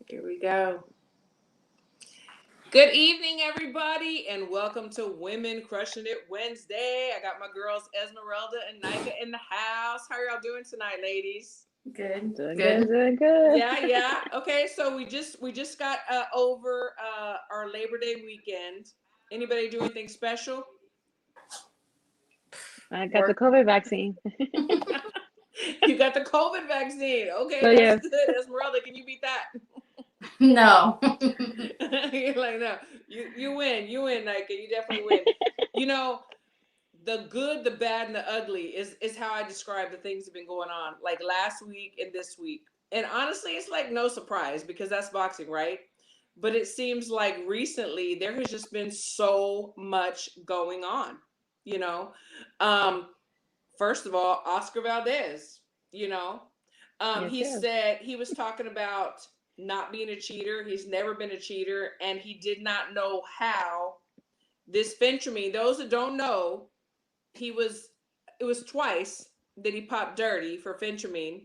Here we go. Good evening, everybody, and welcome to Women Crushing It Wednesday. I got my girls Esmeralda and Nika in the house. How are y'all doing tonight, ladies? Good, Doing good, good. doing good. Yeah. Okay, so we just got over our Labor Day weekend. Anybody do anything special? I got the Work. COVID vaccine. You got the COVID vaccine. Okay, So that's yes, good. Esmeralda, can you beat that? No. You're like, no, you win, Nika. You definitely win. You know, the good, the bad, and the ugly is how I describe the things that have been going on, like last week and this week. And honestly, it's like no surprise because that's boxing, right? But it seems like recently there has just been so much going on. You know, um, first of all, Oscar Valdez. You know, yes, he yes. said he was talking about not being a cheater. He's never been a cheater, and he did not know how this fentanyl. Those that don't know, he was it was twice that he popped dirty for phentermine,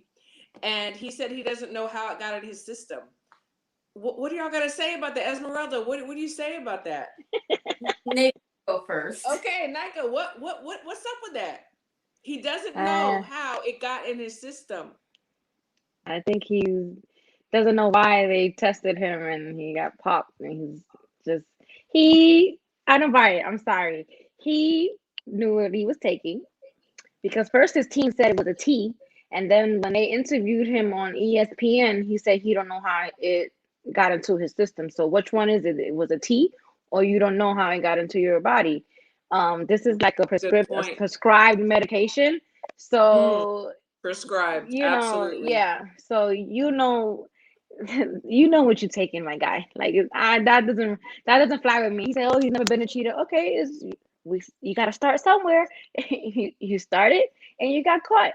and he said he doesn't know how it got in his system. What do y'all got to say about the Esmeralda? What do you say about that? Nate, go first. Okay, Nika, what's up with that? He doesn't know Uh, how it got in his system. I think he doesn't know why they tested him and he got popped and he's just he. I don't buy it. I'm sorry. He knew what he was taking because first his team said it was a T, and then when they interviewed him on ESPN, he said he don't know how it got into his system. So which one is it? It was a T, or you don't know how it got into your body. This is like Good a point. prescribed medication. Mm, So prescribed, absolutely. yeah. So you know what you're taking, my guy. Like that doesn't fly with me. He said, "Oh, he's never been a cheater." Okay, is you got to start somewhere. You started and you got caught.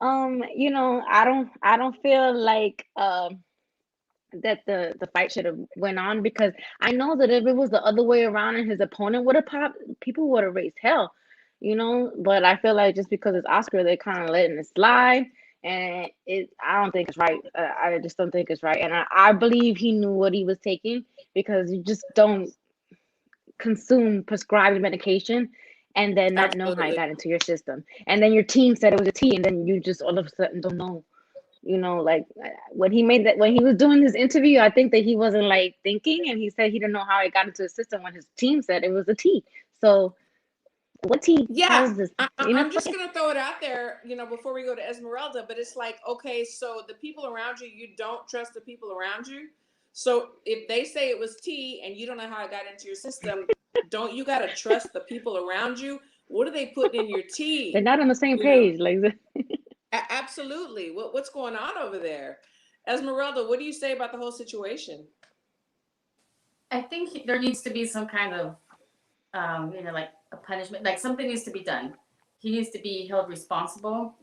I don't feel like that the fight should have went on because I know that if it was the other way around and his opponent would have popped, people would have raised hell, But I feel like just because it's Oscar, they're kind of letting it slide, and I don't think it's right. I just don't think it's right, and I believe he knew what he was taking because you just don't consume prescribed medication and then not know how it Absolutely. got into your system, and then your team said it was a T, and then you just all of a sudden don't know. Like when he was doing his interview, I think that he wasn't like thinking, and he said he didn't know how it got into his system when his team said it was a T. So what T? How Yeah, is this? I'm just gonna throw it out there, before we go to Esmeralda. But it's like, okay, so the people around you, you don't trust the people around you. So if they say it was tea and you don't know how it got into your system, don't you gotta trust the people around you? What are they putting in your They're tea? not on the same You know, page. Like absolutely. What's going on over there, Esmeralda? What do you say about the whole situation? I think there needs to be some kind of, like a punishment. Like something needs to be done. He needs to be held responsible.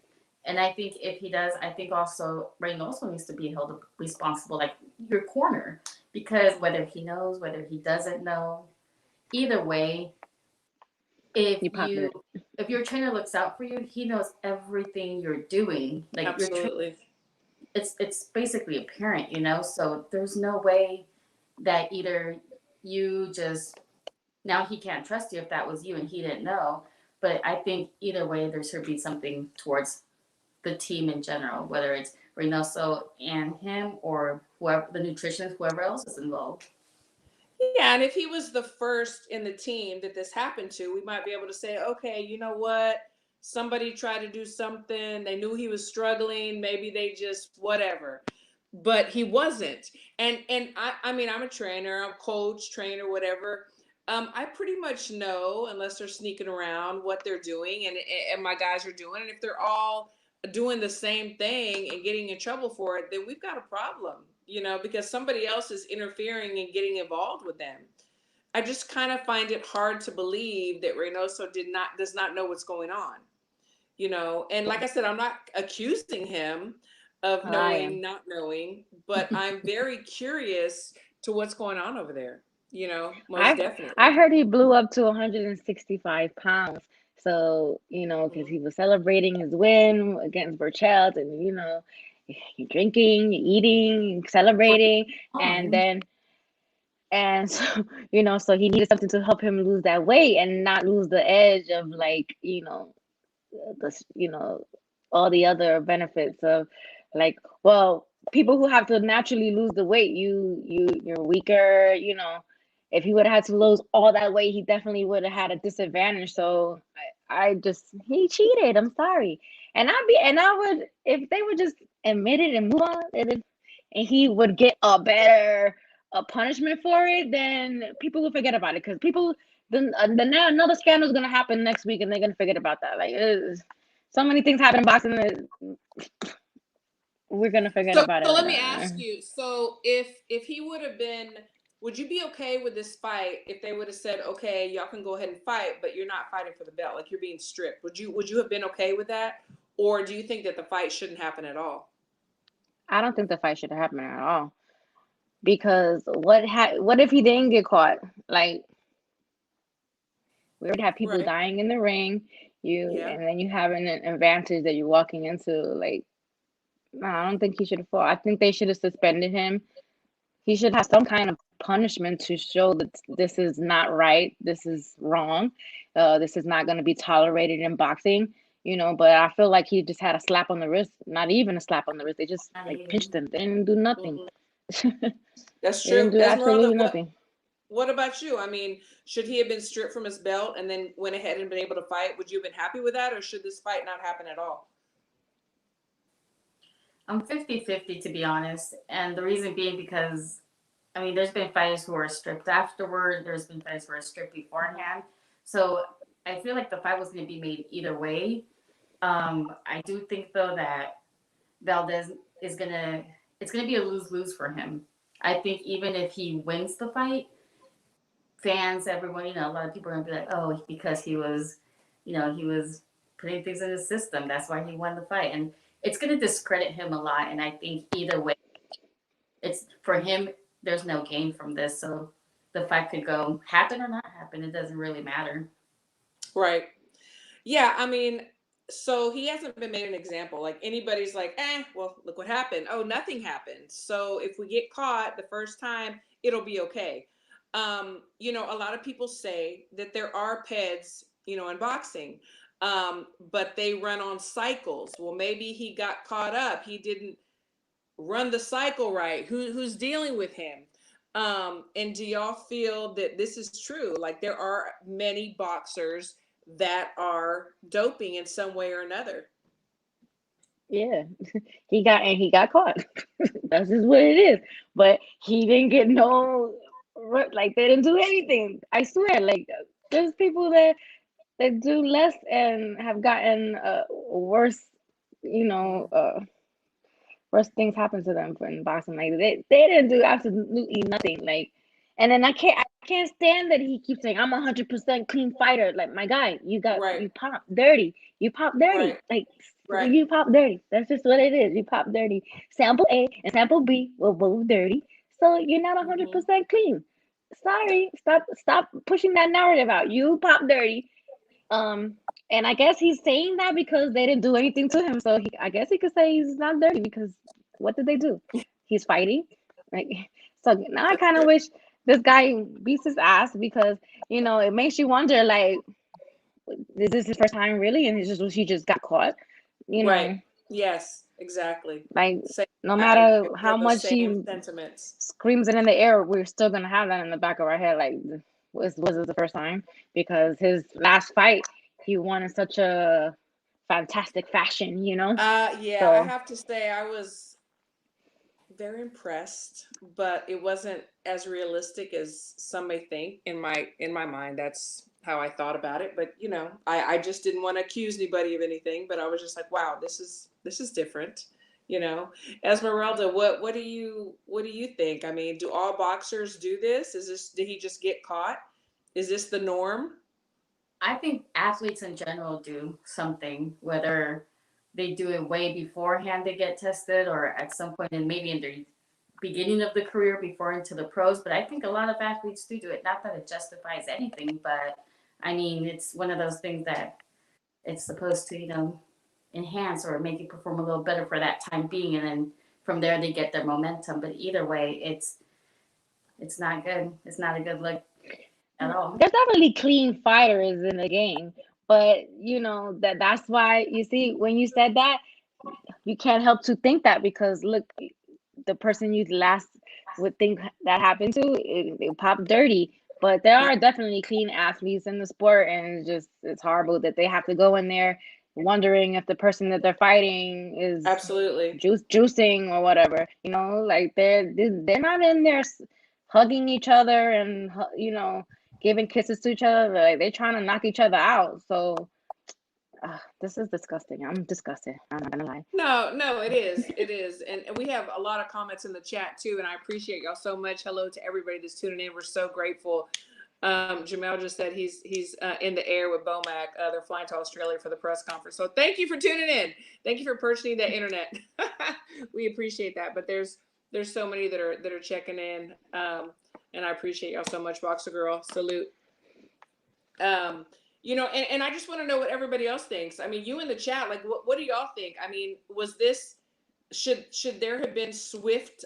And I think if he does, I think also Reynoso needs to be held responsible, like your corner, because whether he knows, whether he doesn't know, either way, if you popping you it. if your trainer looks out for you, he knows everything you're doing. Like your trainer, Absolutely. it's basically a parent, So there's no way that either you just now he can't trust you if that was you and he didn't know. But I think either way there should be something towards the team in general, whether it's Reynoso and him or whoever the nutritionist, whoever else is involved. Yeah, and if he was the first in the team that this happened to, we might be able to say, okay, you know what? Somebody tried to do something. They knew he was struggling. Maybe they just whatever. But he wasn't. And I mean, I'm a trainer, I'm a coach, trainer, whatever. I pretty much know, unless they're sneaking around, what they're doing, and my guys are doing. And if they're all doing the same thing and getting in trouble for it, then we've got a problem, because somebody else is interfering and getting involved with them. I just kind of find it hard to believe that Reynoso does not know what's going on, And like I said, I'm not accusing him of Oh, I knowing, am. not knowing, but I'm very curious to what's going on over there, most I I definitely. heard he blew up to 165 pounds. So, because Mm. he was celebrating his win against Burchell, and you're drinking, you're eating, celebrating, and Oh, then and so so he needed something to help him lose that weight and not lose the edge of like the all the other benefits of like, well, people who have to naturally lose the weight, you're weaker, if he would have had to lose all that weight, he definitely would have had a disadvantage. So I just, he cheated, I'm sorry. And I would, if they would just admit it and move on, and he would get a better a punishment for it, then people will forget about it, because people, then now another scandal is gonna happen next week, and they're gonna forget about that. Like, so many things happen in boxing that we're gonna forget So about it. so Like, let me ask you. So if he would have been, would you be okay with this fight if they would have said, okay, y'all can go ahead and fight, but you're not fighting for the belt, like you're being stripped? Would you have been okay with that, or do you think that the fight shouldn't happen at all? I don't think the fight should happen at all, because what if he didn't get caught? Like, we already have people Right. dying in the ring, Yeah. and then you have an advantage that you're walking into. Like, no, I don't think he should have fought. I think they should have suspended him. He should have some kind of punishment to show that this is not right, this is wrong, this is not going to be tolerated in boxing. But I feel like he just had a slap on the wrist, not even a slap on the wrist. They just not like pinched even. him. They didn't do nothing. Hmm. They That's true. didn't do Esmeralda, absolutely what nothing. what about you? I mean, should he have been stripped from his belt and then went ahead and been able to fight? Would you have been happy with that, or should this fight not happen at all? I'm 50-50 to be honest. And the reason being because, I mean, there's been fighters who are stripped afterward, there's been fighters who are stripped beforehand. So I feel like the fight was going to be made either way. I do think, though, that Valdez is going to, it's going to be a lose lose for him. I think even if he wins the fight, fans, everyone, a lot of people are going to be like, oh, because he was putting things in his system. That's why he won the fight. And it's going to discredit him a lot. And I think either way, it's for him, there's no gain from this. So the fight could go happen or not happen. It doesn't really matter. Right. Yeah, I mean, so he hasn't been made an example. Like anybody's like, well, look what happened. Oh, nothing happened. So if we get caught the first time, it'll be okay. A lot of people say that there are PEDs, in boxing, but they run on cycles. Well, maybe he got caught up. He didn't run the cycle right. Who's dealing with him? And do y'all feel that this is true? Like there are many boxers that are doping in some way or another. Yeah, he got caught. That's just what it is. But he didn't get no, like, they didn't do anything. I swear, like, there's people that do less and have gotten worse, you know, Mm. uh, worse things happen to them in boxing. Like, they didn't do absolutely nothing. Like, and then I can't stand that he keeps saying I'm 100% clean fighter. Like, my guy, Right, you pop dirty. You pop dirty. right, Like, right. you pop dirty. That's just what it is. You pop dirty. Sample A and sample B were both dirty. So you're not Hmm. 100% clean. Sorry. Stop pushing that narrative out. You pop dirty. Um, and I guess he's saying that because they didn't do anything to him. So I guess he could say he's not dirty because what did they do? He's fighting. Like, so now I That's kind of true. wish this guy beats his ass, because it makes you wonder, like, is this his first time really? And he just got caught. You Right. know, Yes, exactly. like, Same. no I matter share how those much same he sentiments. screams it in the air, we're still gonna have that in the back of our head. Like, was this the first time? Because his last fight, he won in such a fantastic fashion. Yeah, I So have to say I was very impressed, but it wasn't as realistic as some may think. In my mind, that's how I thought about it. But I just didn't want to accuse anybody of anything. But I was just like, wow, this is different. You know, Esmeralda, what do you think? I mean, do all boxers do this? Did he just get caught? Is this the norm? I think athletes in general do something, whether they do it way beforehand they get tested or at some point in maybe in their beginning of the career before into the pros. But I think a lot of athletes do it. Not that it justifies anything, but I mean, it's one of those things that it's supposed to, enhance or make you perform a little better for that time being, and then from there they get their momentum. But either way, it's not good. It's not a good look at all. There's definitely clean fighters in the game, but that's why you see when you said that, you can't help to think that because look, the person you last would think that happened to, it popped dirty. But there are definitely clean athletes in the sport, and it's horrible that they have to go in there wondering if the person that they're fighting is Absolutely. juicing or whatever. Like they're not in there hugging each other and giving kisses to each other. Like they're trying to knock each other out. So this is disgusting. I'm disgusted. I'm not gonna lie. No, no, it is. It is. And we have a lot of comments in the chat too. And I appreciate y'all so much. Hello to everybody that's tuning in. We're so grateful. Jamel just said he's in the air with Bomac. They're flying to Australia for the press conference. So thank you for tuning in. Thank you for purchasing the internet. We appreciate that. But there's so many that are checking in. And I appreciate y'all so much. Boxer Girl, salute. And I just want to know what everybody else thinks. I mean, you in the chat, like, what do y'all think? I mean, was this, should there have been swift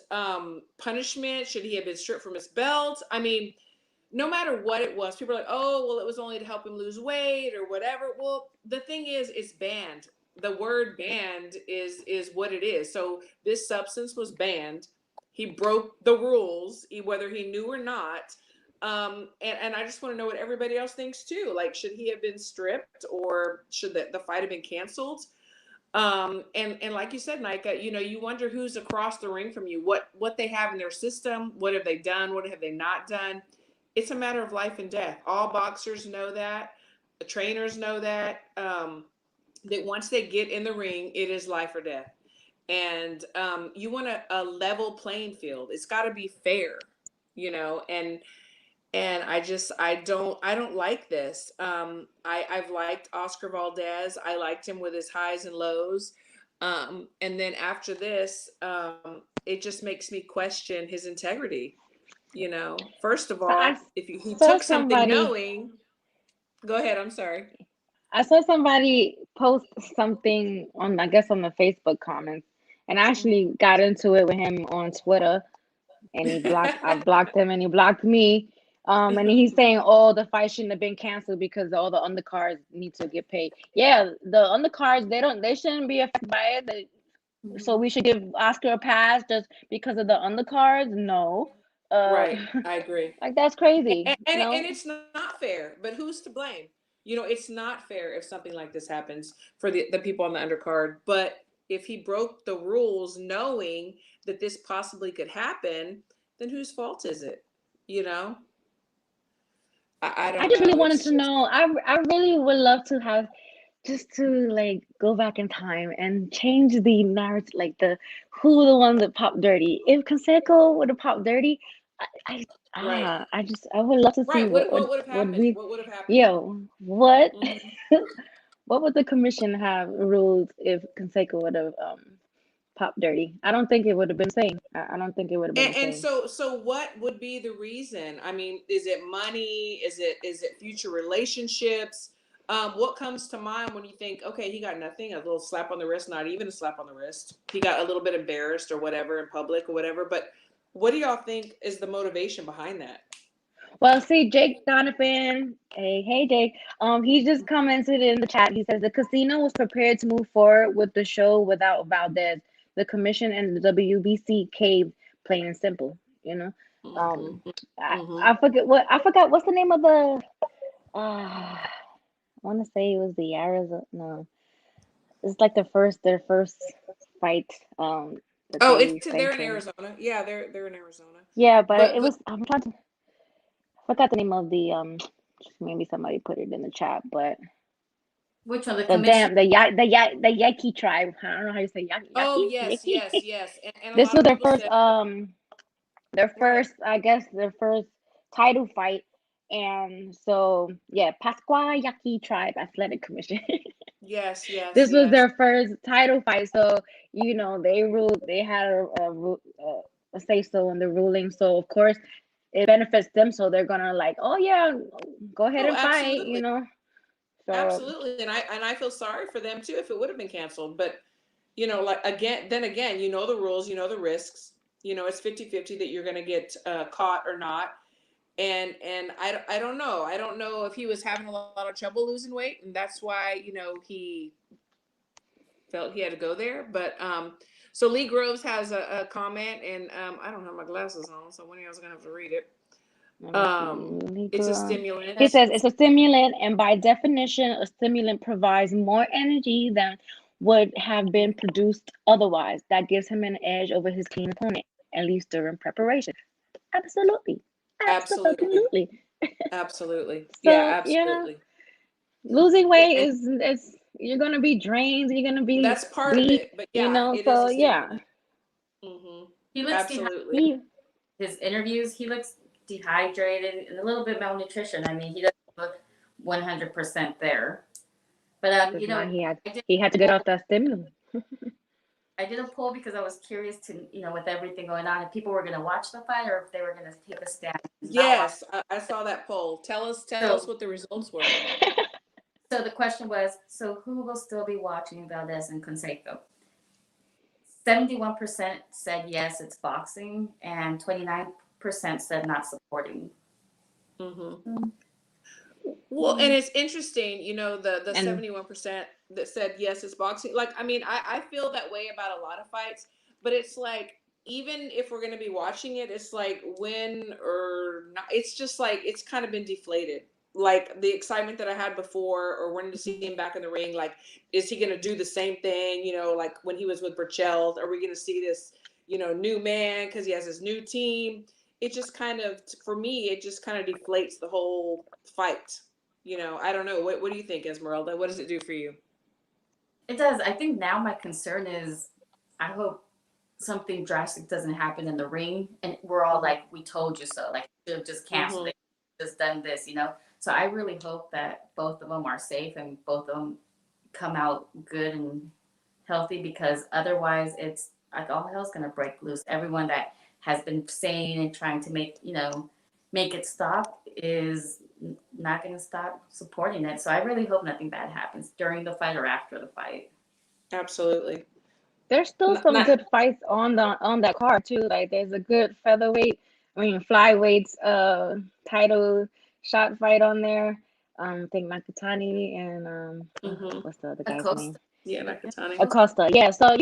punishment? Should he have been stripped from his belt? I mean, no matter what it was, people are like, oh, well, it was only to help him lose weight or whatever. Well, the thing is, it's banned. The word banned is what it is. So this substance was banned. He broke the rules, whether he knew or not. And I just want to know what everybody else thinks too. Like, should he have been stripped, or should the fight have been canceled? And like you said, Nika, you wonder who's across the ring from you, what they have in their system, what have they done, what have they not done. It's a matter of life and death. All boxers know that. The trainers know that. That once they get in the ring, it is life or death. And you want a level playing field. It's got to be fair, and I don't like this. I've liked Oscar Valdez. I liked him with his highs and lows. And then after this, it just makes me question his integrity. First of So I all, if he saw took something somebody. knowing, go ahead. I'm sorry. I saw somebody post something on, I guess, on the Facebook comments, and I actually got into it with him on Twitter, and I blocked him, and he blocked me. And he's saying, "Oh, the fight shouldn't have been canceled because all the undercards need to get paid." Yeah, the undercards, they shouldn't be affected by it. So we should give Oscar a pass just because of the undercards? No, Right. I agree. like that's crazy. And it's not fair, but who's to blame? It's not fair if something like this happens for the people on the undercard. But if he broke the rules knowing that this possibly could happen, then whose fault is it? You know, I I don't just really know. wanted It's to just know. I really would love to have just to like go back in time and change the narrative, like the one that popped dirty. If Conseco would have popped dirty, I right. I would love to see Right. What would have what happened? we What would have happened? yo what Hmm. what would the commission have ruled if Conseco would have popped dirty? I don't think it would have been the same. I don't think it would have been And, the and same. so what would be the reason? I mean, is it money? Is it future relationships? What comes to mind when you think, okay, he got nothing, a little slap on the wrist, not even a slap on the wrist. He got a little bit embarrassed or whatever in public or whatever. But what do y'all think is the motivation behind that? Well, see, Jake Donovan, hey, Jake. He just commented in the chat. He says the casino was prepared to move forward with the show without Valdez. The commission and the WBC caved, plain and simple. You know, Hmm. um, I, Hmm. I forgot what's the name of the. I want to say it was the Arizona. No, it's like their first fight. That Oh, they they're in sanctioned. Arizona. Yeah, they're in Arizona. Yeah, but it But was. I'm trying to. I forgot the name of the. Maybe somebody put it in the chat, but. Which one? The The commission? damn the Yaqui tribe. I don't know how you say oh, yes, Yaqui. yes, yes. And a This lot was of people said, their go ahead. first I guess their first title fight. And so yeah, Pascua Yaqui Tribe Athletic Commission. Yes, yes, This was yes. their first title fight. So they ruled, they had a say so in the ruling. So of course it benefits them. So they're gonna like, oh yeah, go ahead Oh, and fight. absolutely. So Absolutely. And I feel sorry for them too if it would have been canceled. But like again, the rules, the risks. It's 50-50 that you're going to get caught or not. And I don't know. I don't know if he was having a lot of trouble losing weight, and that's why he felt he had to go there. But so Lee Groves has a comment, and I don't have my glasses on, so one of y'all's gonna have to read it. let me Um, see. it's a He stimulant. says it's a stimulant, and by definition, a stimulant provides more energy than would have been produced otherwise. That gives him an edge over his clean opponent, at least during preparation. Absolutely. Absolutely, Absolutely. absolutely, yeah, So yeah, absolutely. losing weight And is you're gonna be drained, you're gonna be that's part of weak, it. But yeah, it is so a yeah. stimulant. Hmm. He looks Absolutely. dehydrated. His interviews, he looks dehydrated and a little bit malnutrition. I mean, he doesn't look 100% there. But Because now I did he had to a get poll. off that stimulant. I did a poll because I was curious to, with everything going on, if people were going to watch the fight or if they were going to take a stand and not watch. Yes, I saw that poll. Tell us So, what the results were. so the question was, so who will still be watching Valdez and Conseco? 71% said yes, it's boxing, and 29% said not supporting. Hmm. Mm. Well, and it's interesting, the And 71% that said yes, it's boxing. Like, I mean, I feel that way about a lot of fights, but it's like, even if we're going to be watching it, it's like win or not. It's just like, it's kind of been deflated. Like the excitement that I had before, or wanting to see him back in the ring, like, is he going to do the same thing? Like when he was with Burchell, are we going to see this, new man because he has his new team? It just kind of, for me, it just kind of deflates the whole fight. I don't know. What do you think, Esmeralda? What does it do for you? It does. I think now my concern is I hope something drastic doesn't happen in the ring and we're all like, we told you so. Like, you should have just canceled Mm-hmm. it, just done this. So I really hope that both of them are safe and both of them come out good and healthy because otherwise it's like all hell's going to break loose. Everyone that has been saying and trying to make it stop is not going to stop supporting it. So I really hope nothing bad happens during the fight or after the fight. Absolutely. there's still Not, some not, good fights on that card too. Like there's a good featherweight, flyweights title shot fight on there. I think Nakatani and mm-hmm. what's the other guy's name? Acosta. Yeah, Nakatani. Acosta. Yeah, so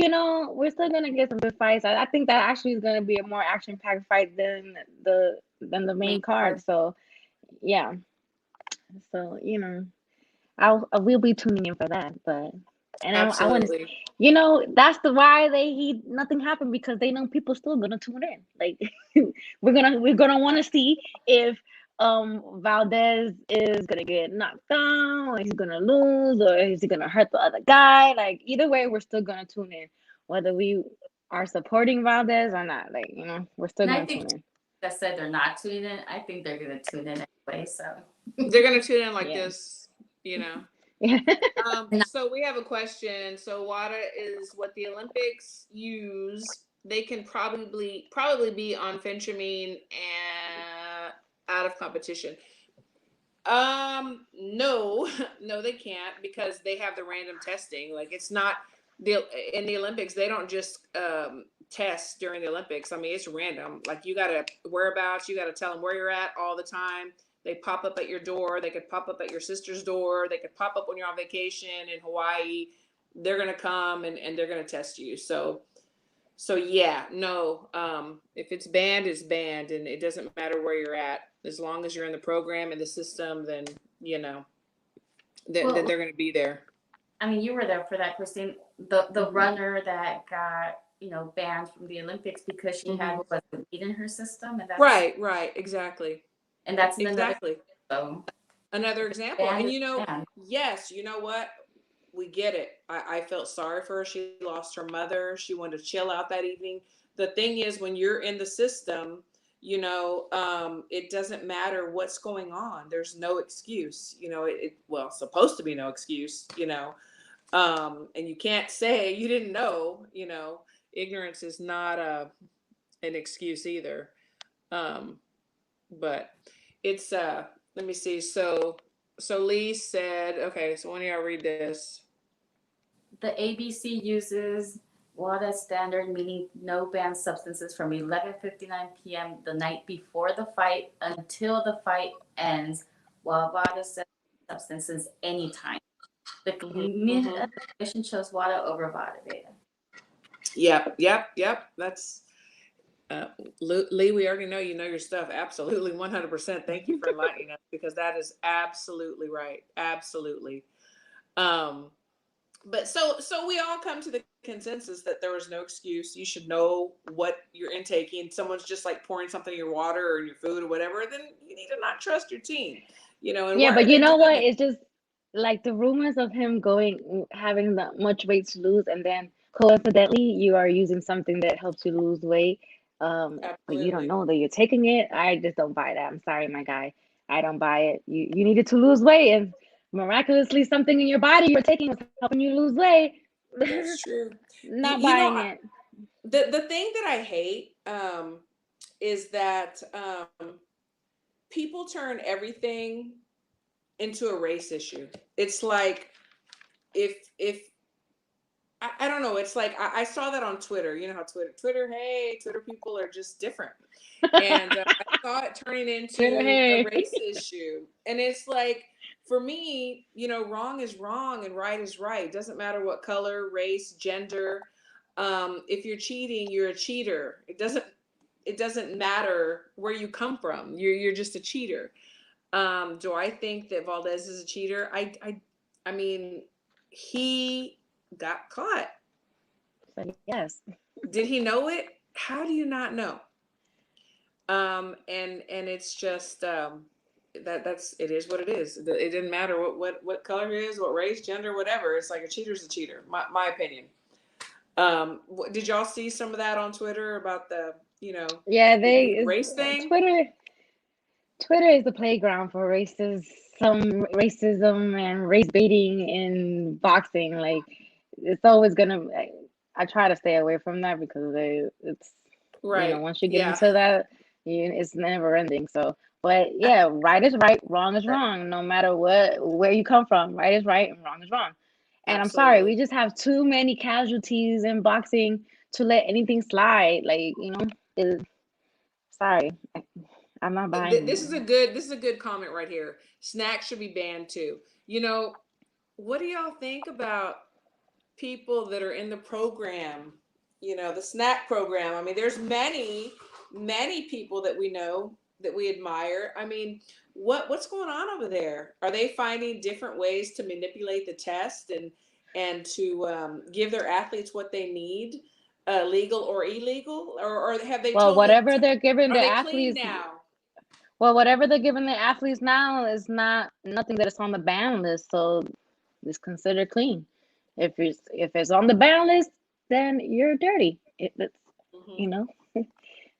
we're still gonna get some good fights. I think that actually is gonna be a more action packed fight than the Main main card. card. So yeah, so I will be tuning in for that. But and I want to, Absolutely. that's the why he nothing happened because they know people still gonna tune in. Like we're gonna want to see if Valdez is gonna get knocked down or he's gonna lose or is he gonna hurt the other guy. Like either way, we're still gonna tune in, whether we are supporting Valdez or not. Like we're still And I gonna think tune in. that said they're not tuning in. I think they're going to tune in anyway. So, They're gonna tune in like Yeah. this, you know. Yeah. So we have a question. So WADA is what the Olympics use. They can probably be on phentermine and out of competition. No, no, they can't because they have the random testing. Like it's not the in the Olympics. They don't just test during the Olympics. I mean, it's random. Like you gotta whereabouts. You gotta tell them where you're at all the time. They pop up at your door. They could pop up at your sister's door. They could pop up when you're on vacation in Hawaii. They're gonna come and they're gonna test you. So yeah, no. If it's banned, it's banned, and it doesn't matter where you're at. As long as you're in the program and the system, then then well, they're going to be there. I mean, you were there for that, Christine. The Mm-hmm. runner that got banned from the Olympics because she had Mm-hmm. what was weed in her system, and Right, exactly, that's another. exactly. So Another example, banned and is banned. yes, you know what? We get it. I felt sorry for her. She lost her mother. She wanted to chill out that evening. The thing is, when you're in the system, it doesn't matter what's going on. There's no excuse. Well, supposed to be no excuse. And you can't say you didn't know. Ignorance is not an excuse either. But it's let me see. So So Lee said, okay, so when do y'all read this? The ABC uses WADA standard, meaning no banned substances from 11:59 p.m. the night before the fight until the fight ends, while WADA says substances anytime. The Mm-hmm. commission chose WADA over WADA data. Yep. That's Lee. We already know your stuff. Absolutely, 100%. Thank you for enlightening us because that is absolutely right. Absolutely. Um, but so we all come to the consensus that there was no excuse. You should know what you're intaking. Someone's just like pouring something in your water or in your food or whatever, then you need to not trust your team. And Yeah, why but are you they know doing what? it? It's just like the rumors of him going having that much weight to lose, and then coincidentally, you are using something that helps you lose weight. But you don't Absolutely. know that you're taking it. I just don't buy that. I'm sorry, my guy. I don't buy it. You needed to lose weight, and miraculously, something in your body you're taking was helping you lose weight. That's true. Not buying it. The thing that I hate is that people turn everything into a race issue. It's like if I don't know. It's like I saw that on Twitter. You know how Twitter people are just different. And I saw it turning Twitter, into a hey. race issue. And it's like, for me, wrong is wrong and right is right. It doesn't matter what color, race, gender. If you're cheating, you're a cheater. It doesn't matter where you come from. You're just a cheater. Do I think that Valdez is a cheater? I mean, he got caught. So yes. Did he know it? How do you not know? And it's just that's it is what it is. It didn't matter what color he is, what race, gender, whatever. It's like a cheater's a cheater. My opinion. Did y'all see some of that on Twitter about the Yeah, the race thing? Twitter is the playground for racism and race baiting in boxing. Like it's always gonna. I try to stay away from that because it's Right. once you get Yeah. into that, it's never ending. So, but yeah, right is right, wrong is Uh, wrong. No matter where you come from, right is right and wrong is wrong. And I'm sorry, we Absolutely. just have too many casualties in boxing to let anything slide. Like sorry, I'm not buying This it. is a good comment right here. Snacks should be banned too. What do y'all think about people that are in the program? The snack program. I mean, there's many people that we know that we admire. I mean, what's going on over there? Are they finding different ways to manipulate the test and to give their athletes what they need, legal or illegal, or have they Well, totally? whatever they're giving Are the they clean athletes, now? well, whatever they're giving the athletes now is not nothing that is on the ban list, so it's considered clean. If it's on the ban list, then you're dirty. It's Hmm. you know. Yeah,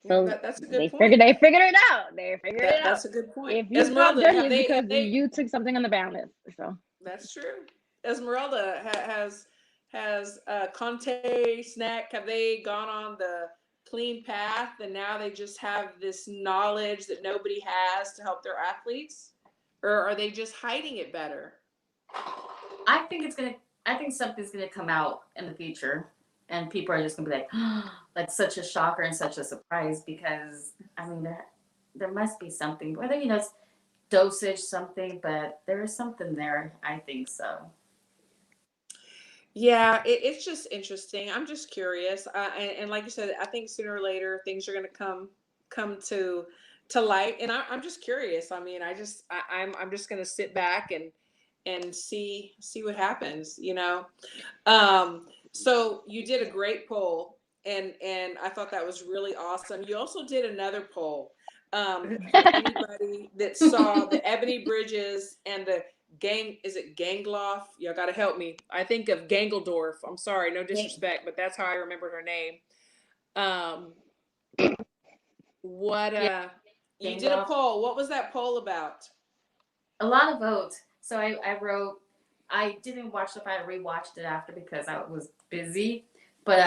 So that's a good they point. figured it out. They figured it out. That's a good point. If you caught Esmeralda, dirty, have it's they because have they you took something on the ban list. So That's true. Esmeralda has Conte snack. Have they gone on the clean path and now they just have this knowledge that nobody has to help their athletes, or are they just hiding it better? I think it's gonna. I think something's gonna come out in the future, and people are just gonna be like, oh, "That's such a shocker and such a surprise." Because I mean, there must be something. Whether it's dosage, something, but there is something there. I think so. Yeah, it's just interesting. I'm just curious, and like you said, I think sooner or later things are going to come to light, and I'm just curious. I mean, I'm just going to sit back and see what happens. So you did a great poll, and I thought that was really awesome. You also did another poll for anybody that saw the Ebony Bridges and the gang. Is it Gangloff? Y'all got to help me. I think of Gangeldorf. I'm sorry, no disrespect, but that's how I remembered her name. Um, what Yeah, you gained did a off poll. What was that poll about? a lot of votes. So I wrote. I didn't watch the fight. I rewatched it after because I was busy. But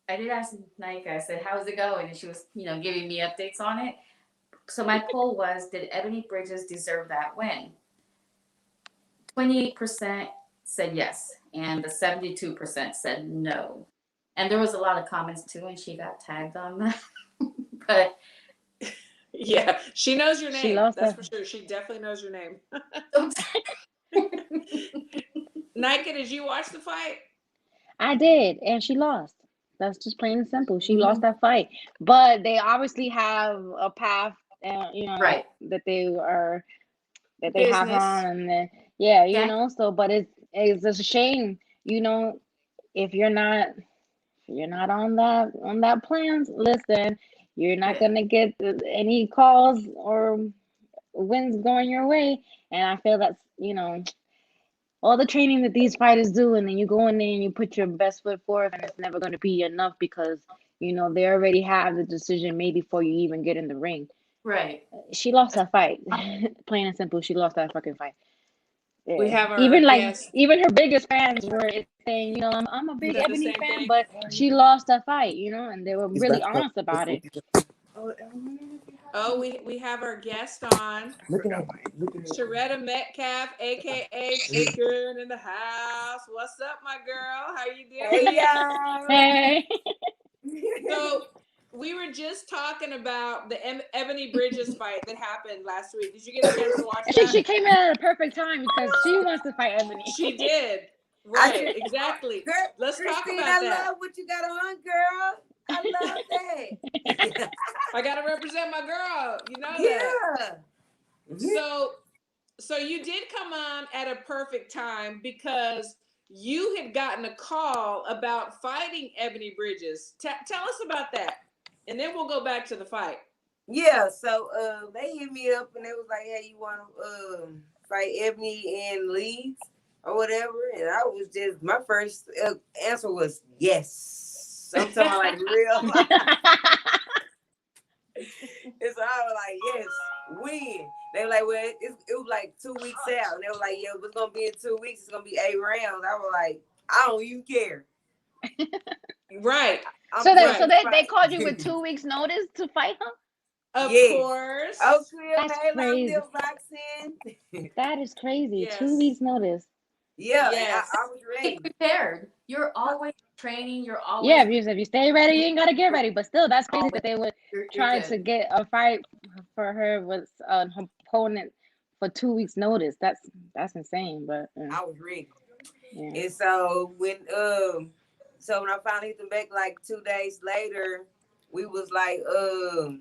I did ask Nika. I said, "How's it going?" And she was, giving me updates on it. So my poll was, did Ebony Bridges deserve that win? 28% said yes, and the 72% said no. And there was a lot of comments too, and she got tagged on that. But Yeah, she knows your She name. lost That's her. for sure. She definitely knows your name. don't Nike, did you watch the fight? I did, and she lost. That's just plain and simple. She lost Mhm. that fight. But they obviously have a path, Right. that they have her on, Business. and then, yeah, Yeah. So, but it's a shame, if you're not on that plans. Listen, you're not Yeah. gonna get any calls or wins going your way. And I feel that's all the training that these fighters do, and then you go in there and you put your best foot forth, and it's never going to be enough because they already have the decision made before you even get in the ring. Right. She lost that fight. Plain and simple, she lost that fucking fight. We Yeah. have our Even guest. her biggest fans were saying, I'm a big Said the Ebony same fan, thing. but she lost that fight, and they were He's really back up. honest about it. Oh, we have our guest on. Look at him. Look at him. Sha Metcalf, aka Chicken in the house. What's up, my girl? How you Hey doing? y'all. Hey. So we were just talking about the Ebony Bridges fight that happened last week. Did you get a chance to watch I think she that? came in at a perfect time because she wants to fight Ebony. She did. I Right, said, exactly. girl, Let's talk Christine, about I that. love what you got on, girl. I love that. I gotta represent my girl. You know that. Yeah. So you did come on at a perfect time because you had gotten a call about fighting Ebony Bridges. Tell us about that, and then we'll go back to the fight. Yeah, so they hit me up and they was like, hey, you want to fight Ebony and Leeds or whatever? And I was just, my first answer was yes. I'm talking like real. And so I was like, yes, when? They were like, well, it was like 2 weeks out. And they were like, yeah, it's going to be in 2 weeks. It's going to be 8 rounds. I was like, I don't even care. Right. I'm So Right. they called you with 2 weeks notice to fight her? Of Yes. course. Oh, Crib, That's hey, long crazy. live boxing. That is crazy. Yes. 2 weeks notice. Yeah, Yes. and I was ready. Get prepared. You're always training. You're always Yeah, because if you stay ready, you ain't gotta get ready. But still, that's crazy always, that they would you're try good. to get a fight for her with an opponent for 2 weeks notice. That's insane. But I was ready. yeah. And so when I finally hit them back like 2 days later, we was like I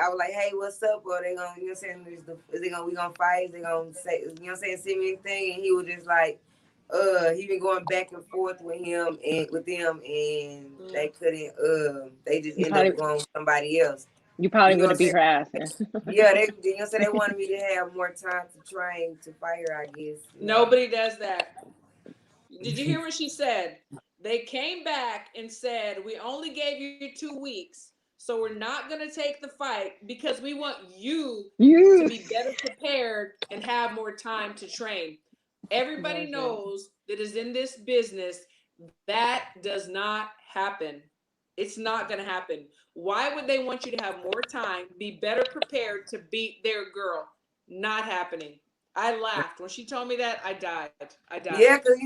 was like, hey, what's up? Or they gonna, you know what I'm saying, we gonna fight? Is they gonna say, you know what I'm saying, send me anything? And he was just like, he been going back and forth with him and with them, and they couldn't, they just You end probably up going with somebody else. you probably You know would what have I'm beat her ass. Yeah. Yeah, they, you know, so they wanted me to have more time to train to fight her, I guess. Nobody does that. Did you hear what she said? They came back and said, we only gave you 2 weeks, so we're not going to take the fight because we want you to You. be better prepared and have more time to train. Everybody That's it. knows that is in this business, that does not happen. It's not going to happen. Why would they want you to have more time, be better prepared to beat their girl? Not happening. I laughed. When she told me that, I died. Yeah, because,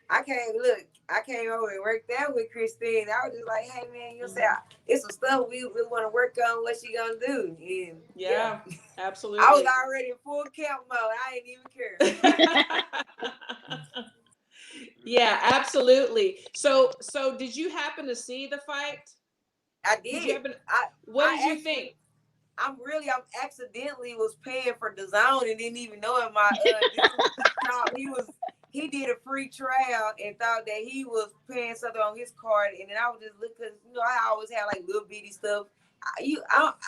I came over and worked out with Christine. I was just like, hey, man, you know, say it's some stuff we want to work on. What she gonna do? And Yeah, absolutely. I was already in full camp mode. I didn't even care. Yeah, absolutely. So did you happen to see the fight? I Did you did. happen? What did you think? I'm accidentally was paying for the zone and didn't even know it. He did a free trial and thought that he was paying something on his card, and then I was just looking, because I always have like little bitty stuff. I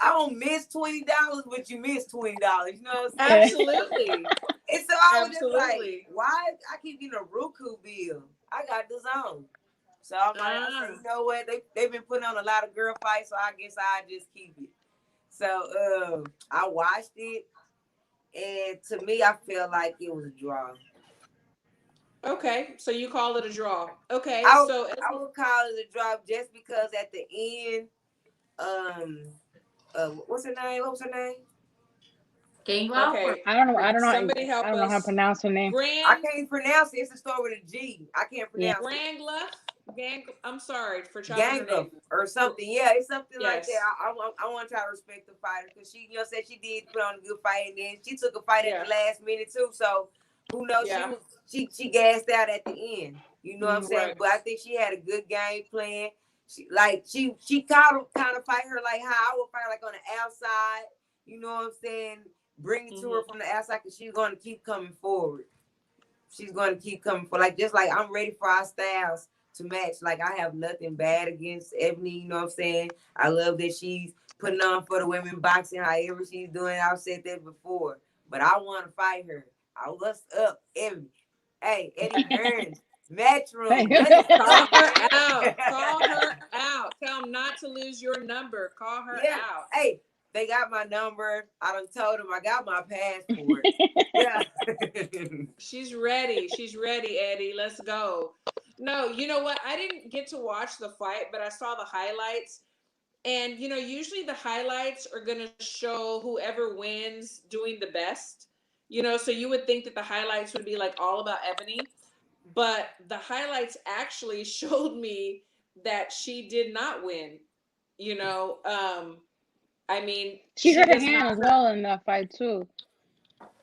don't miss $20, but you miss $20. You know what I'm saying? Absolutely. And so I was just like, why I keep getting a Roku bill? I got the zone. So I'm like, I said, you know what? They've been putting on a lot of girl fights, so I guess I just keep it. So I watched it, and to me, I feel like it was a draw. Okay, so you call it a draw. Okay, I would call it a draw just because at the end, what's her name? What was her name? Ganglov? Okay, I don't know. I don't know. somebody help I don't know how to us. pronounce her name. I can't pronounce it. It's a start with a G. I can't Yeah. pronounce it. I'm sorry for chopping her Ganga name. or something. Yeah, it's something like that. Yes. I want to try to respect the fighter because she, said she did put on a good fight, and then she took a fight at the last minute too. So who knows? Yeah. She gassed out at the end. You know what I'm saying? Right. But I think she had a good game plan. She kind of fight her like how I would fight, like on the outside. You know what I'm saying? Bring it to her from the outside because she's going to keep coming forward. She's going to keep coming for just like I'm ready for our styles to match. Like I have nothing bad against Ebony, you know what I'm saying? I love that she's putting on for the women boxing, however she's doing. I've said that before, but I want to fight her. What's up, Ebony? Hey, Eddie Hearn, Matchroom. Call her out. Call her out. Tell them not to lose your number. Call her out. Hey, they got my number. I done told them I got my passport. Yeah. She's ready. She's ready, Eddie. Let's go. No, you know what? I didn't get to watch the fight, but I saw the highlights. And, usually the highlights are going to show whoever wins doing the best. So you would think that the highlights would be like all about Ebony. But the highlights actually showed me that she did not win. I mean, she hurt her hand as well in that fight too.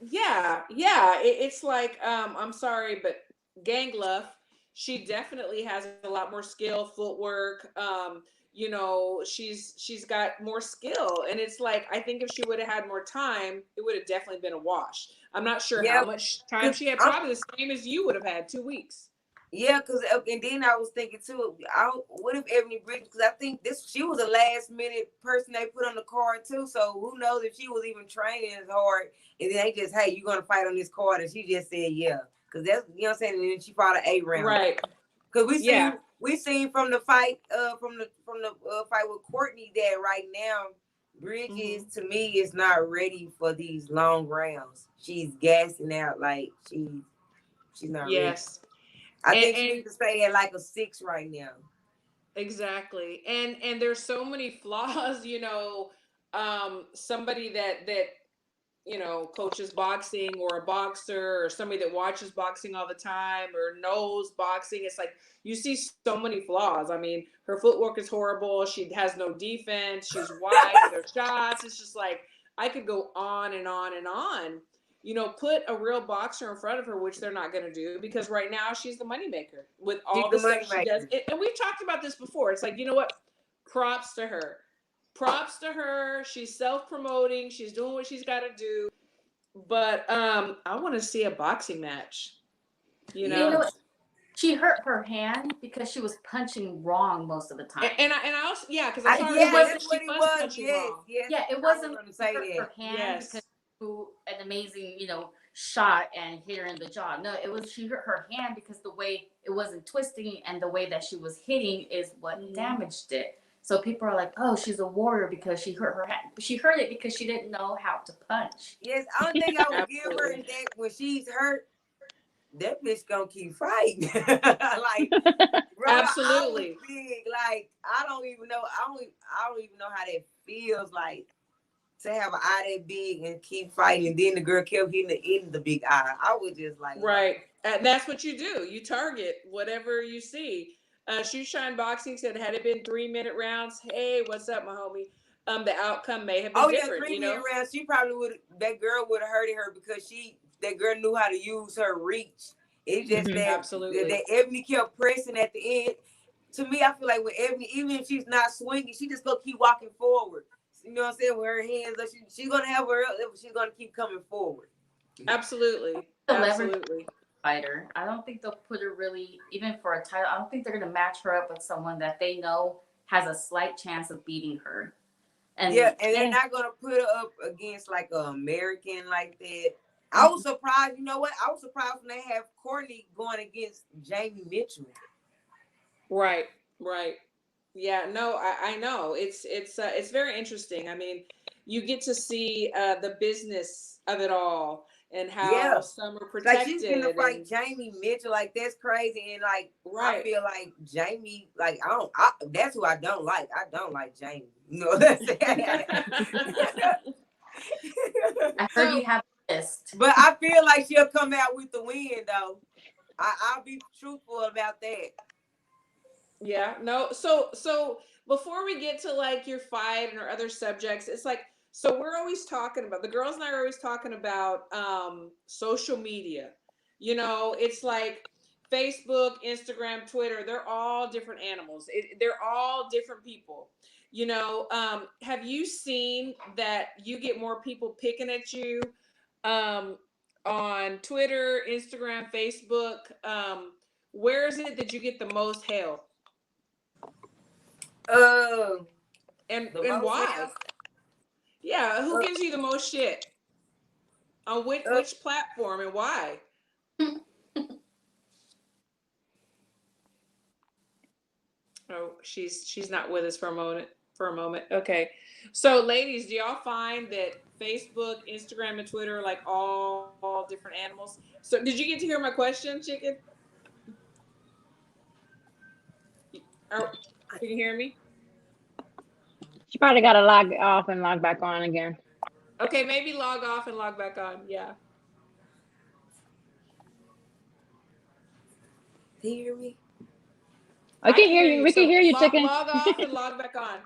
Yeah. It's like, I'm sorry, but Ganglov, she definitely has a lot more skill, footwork. She's got more skill, and it's like I think if she would have had more time, it would have definitely been a wash. I'm not sure how much time she had. Probably the same as you would have had, 2 weeks. Yeah, and then I was thinking too, what if Ebony Bridges, because I think she was a last minute person they put on the card too, so who knows if she was even training as hard, and then they just, hey, you're going to fight on this card, and she just said yeah, because that's, you know what I'm saying, and then she fought an 8 round. Right. Because we seen from the fight, from the fight with Courtney that right now, Bridges to me is not ready for these long rounds. She's gassing out like she's not ready. I think she needs to stay at like a 6 right now. Exactly. And there's so many flaws, somebody that coaches boxing, or a boxer, or somebody that watches boxing all the time or knows boxing. It's like you see so many flaws. I mean, her footwork is horrible. She has no defense. She's wide with her shots. It's just like I could go on and on and on. Put a real boxer in front of her, which they're not going to do, because right now she's the moneymaker with all the stuff she does. And we've talked about this before. It's like, you know what? Props to her. Props to her. She's self-promoting. She's doing what she's got to do. But I want to see a boxing match. You know she hurt her hand because she was punching wrong most of the time. And I also, because I saw that's what it was. Yes. It wasn't her hand because an amazing, shot and hit her in the jaw. No, it was she hurt her hand because the way it wasn't twisting and the way that she was hitting is what damaged it. So people are like, "Oh, she's a warrior because she hurt her hand." But she hurt it because she didn't know how to punch. Yes, I don't think I would give her that when she's hurt. That bitch gonna keep fighting. Like, bro, absolutely. Big. Like, I don't even know how that feels like to have an eye that big and keep fighting. And then the girl kept hitting the end of the big eye. I was just like, right. And that's what you do. You target whatever you see. Shoe Shine Boxing said, had it been 3-minute rounds, hey, what's up, my homie? The outcome may have been different. 3-minute rounds. She probably would. That girl would have hurted her because that girl knew how to use her reach. It's just that Ebony kept pressing at the end. To me, I feel like with Ebony, even if she's not swinging, she just gonna keep walking forward. You know what I'm saying? With her hands, she's gonna have her. She's gonna keep coming forward. Absolutely. Fighter. I don't think they'll put her really, even for a title. I don't think they're gonna match her up with someone that they know has a slight chance of beating her. And they're not gonna put her up against like an American like that. I was surprised. You know what? I was surprised when they have Courtney going against Jamie Mitchell. Right. Yeah, no, I know. It's very interesting. I mean, you get to see the business of it all and how some are protected. Like she's gonna fight Jamie Mitchell, like that's crazy. And like I feel like Jamie, like that's who I don't like. I don't like Jamie. You know what I'm saying? I heard like she'll come out with the win, though. I'll be truthful about that. Yeah, no. So before we get to like your fight and or other subjects, it's like, so we're always talking about, the girls and I are always talking about social media. You know, it's like Facebook, Instagram, Twitter, they're all different animals. They're all different people. You know, have you seen that you get more people picking at you um on Twitter, Instagram, Facebook? Where is it that you get the most hell? Uh, And the and most why? hell. Yeah, who gives you the most shit? On which platform and why? Oh, she's not with us for a moment. For a moment. Okay. So ladies, do y'all find that Facebook, Instagram, and Twitter are like all different animals? So did you get to hear my question, chicken? Oh, can you hear me? She probably got to log off and log back on again. Okay, maybe log off and log back on. Yeah. Do you hear me? I can hear you. We can So hear you, chicken. log off and log back on.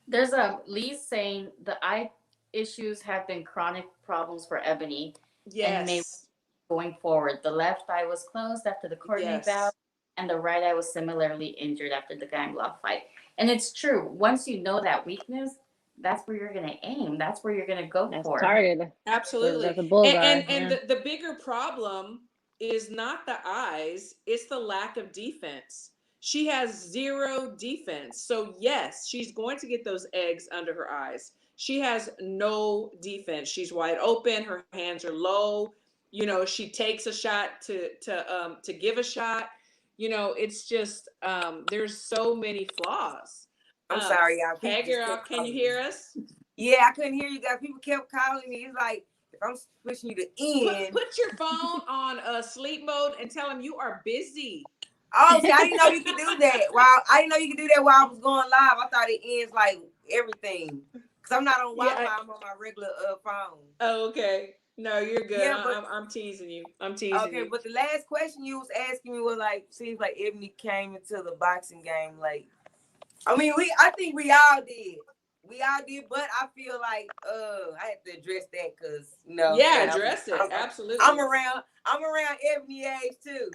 There's a Lee saying the eye issues have been chronic problems for Ebony and may Yes. going forward. The left eye was closed after the Courtney bout, Yes. and the right eye was similarly injured after the gang block fight. And it's true. Once you know that weakness, that's where you're gonna aim. That's where you're gonna go That's for. targeted. Absolutely. That's a bullseye. And Yeah. the bigger problem is not the eyes, it's the lack of defense. She has zero defense. So yes, she's going to get those eggs under her eyes. She has no defense. She's wide open, her hands are low. You know, she takes a shot to give a shot. You know, it's just there's so many flaws. I'm sorry, y'all. Hey People just girl, kept can you calling hear me. us? Yeah, I couldn't hear you guys. People kept calling me. It's like if I'm pushing you to end. Put your phone on sleep mode and tell them you are busy. Oh, see, I didn't know you could do that. Wow, I didn't know you could do that while I was going live. I thought it ends like everything. Cause I'm not on Wi-Fi. I'm on my regular phone. Oh, okay. No, you're good. Yeah, but I'm teasing you. I'm teasing okay, you. but the last question you was asking me was like, seems like Ebony came into the boxing game late. I mean, I think we all did. We all did, but I feel like I had to address that because yeah, address it. Absolutely. I'm around Ebony age too.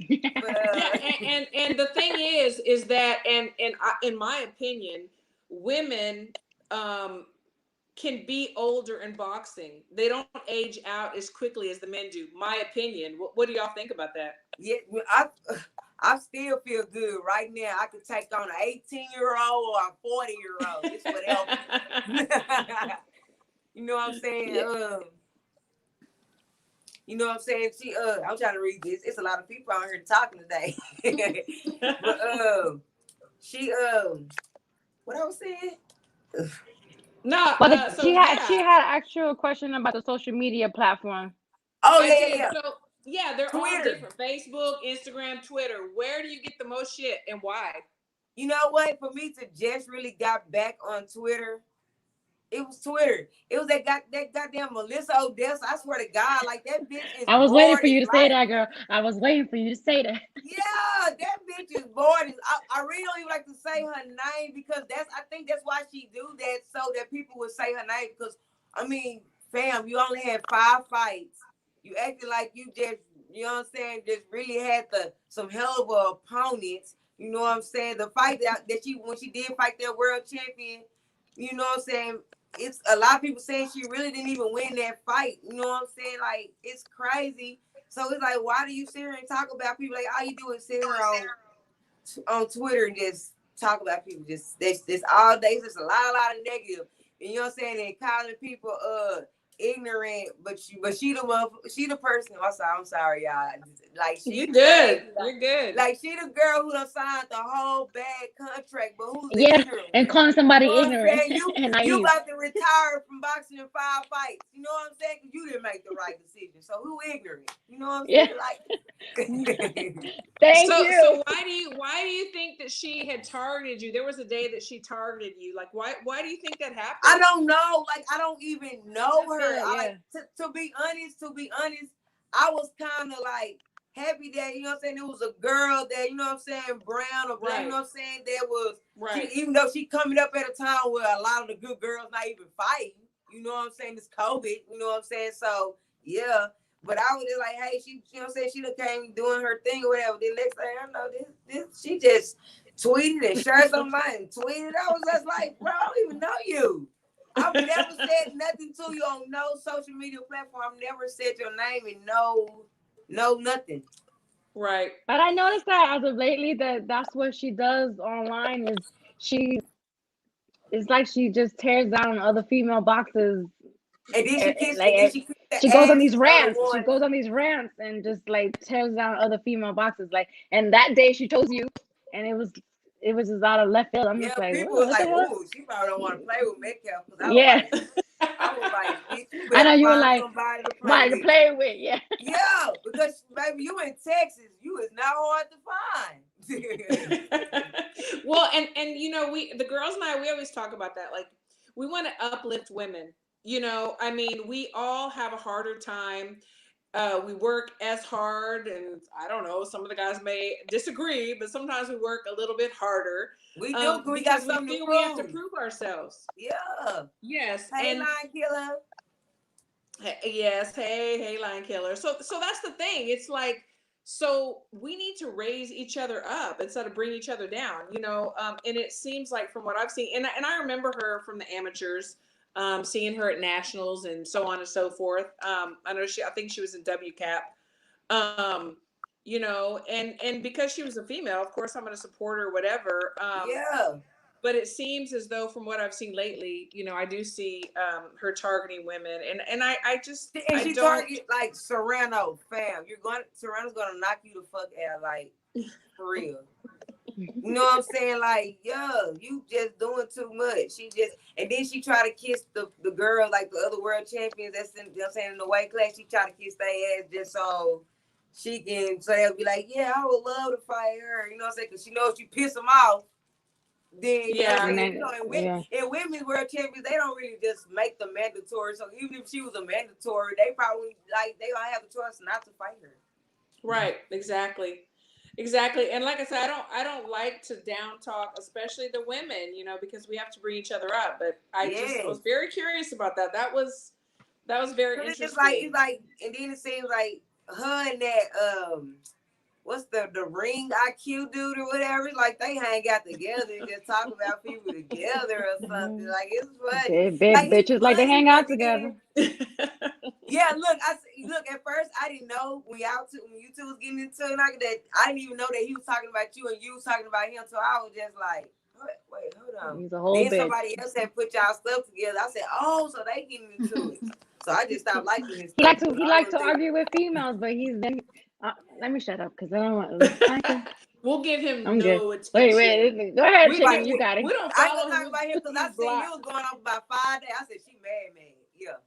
But, yeah, and the thing is that in my opinion, women can be older in boxing. They don't age out as quickly as the men do. My opinion. What do y'all think about that? Yeah, I still feel good right now. I could take on an 18-year-old or a 40-year-old. It's whatever. You know what I'm saying? Yeah. You know what I'm saying? I'm trying to read this. It's a lot of people out here talking today. But what I was saying? No, But so she yeah. had an actual question about the social media platform. Oh yeah. So yeah, they're Twitter. all different. Facebook, Instagram, Twitter. Where do you get the most shit and why? You know what? For me to just really got back on Twitter, it was Twitter. It was that goddamn Melissa Odessa. I swear to God, like that bitch is. I was waiting for you to say that, girl. I was waiting for you to say that. Yeah, that bitch is bored. I really don't even like to say her name because I think that's why she do that so that people would say her name. Because I mean, fam, you only had 5 fights. You acted like you just, you know what I'm saying, just really had some hell of opponents. You know what I'm saying? The fight that when she did fight that world champion, you know what I'm saying? It's a lot of people saying she really didn't even win that fight. You know what I'm saying? Like, it's crazy. So it's like, why do you sit here and talk about people? Like, all you do is sit here on Twitter and just talk about people. Just this all day. It's just a lot of negative. And you know what I'm saying? And calling people ignorant, but she the person. I'm sorry, y'all. Like You're good. You're good. Like she the girl who done signed the whole bad contract, but who's ignorant? And calling somebody you know ignorant and naive. You about to retire from boxing in 5 fights. You know what I'm saying? Because you didn't make the right decision. So who ignorant? You know what I'm saying? Like, Thank you. So why do you think that she had targeted you? There was a day that she targeted you. Like why do you think that happened? I don't know. Like I don't even know her. her. good, yeah. To be honest, I was kind of like happy that, you know what I'm saying, it was a girl that, you know what I'm saying, brown or black, you know what I'm saying, that was, even though she coming up at a time where a lot of the good girls not even fighting, you know what I'm saying, it's COVID, you know what I'm saying, so, yeah, but I was just like, hey, she, you know what I'm saying, she done came doing her thing or whatever, the next thing I know, this she just tweeted and shared something and tweeted, I was just like, bro, I don't even know you. I've never said nothing to you on no social media platform. I've never said your name and no nothing. Right. But I noticed that as of lately that's what she does online is it's like she just tears down other female boxes. And then she she goes on these rants. She goes on these rants and just like tears down other female boxes. Like, and that day she chose you, and it was just out of left field. I'm just like, people what was like, "Ooh, she probably don't want to play with Metcalf." Because I was like, bitch, you I know better you were find like somebody to to play with, yeah. Yeah, because baby, you in Texas, you is not hard to find. Well, and you know, the girls and I, we always talk about that. Like, we want to uplift women. You know, I mean, we all have a harder time. We work as hard, and I don't know, some of the guys may disagree, but sometimes we work a little bit harder. We do. We got something to prove. We have to prove ourselves. Yeah. Yes. Hey, Line Killer. Yes. Hey, Line Killer. So that's the thing. It's like, so we need to raise each other up instead of bring each other down, you know? And it seems like from what I've seen, and I remember her from the amateurs, seeing her at nationals and so on and so forth. I think she was in WCAP, you know, and because she was a female, of course I'm going to support her, whatever. Yeah. But it seems as though from what I've seen lately, you know, I do see her targeting women, and I just, and she target like Serrano, fam. Serrano's gonna knock you the fuck out, like, for real. You know what I'm saying? Like, yo, you just doing too much. She just, and then she try to kiss the girl, like the other world champions that's in, you know what I'm saying, in the weight class. She try to kiss their ass just so she can, so they'll be like, yeah, I would love to fight her. You know what I'm saying? Because she knows you piss them off. Then, yeah, you know, and women's world champions, they don't really just make them mandatory. So even if she was a mandatory, they probably, like, they don't have the choice not to fight her. Right, exactly. And like I said, I don't like to down talk, especially the women, you know, because we have to bring each other up. But I was very curious about that. That was very interesting. It's like, and then it seems like her and that what's the ring IQ dude or whatever, like they hang out together and just talk about people together or something. Like, it's funny. Big like, bitches like they hang out together. Yeah, look, at first I didn't know when you two was getting into it like that. I didn't even know that he was talking about you and you was talking about him. So I was just like, wait, hold on. He's a whole then bitch. Somebody else had put y'all stuff together. I said, oh, so they getting into it. So I just stopped liking his stuff. He liked to argue with females, but he's been let me shut up because I don't want we'll give him I'm no good. attention. Wait, go ahead, Chicken, you got it. We don't I follow ain't gonna talk about him because I seen you was going off about 5 days. I said, she mad. Yeah.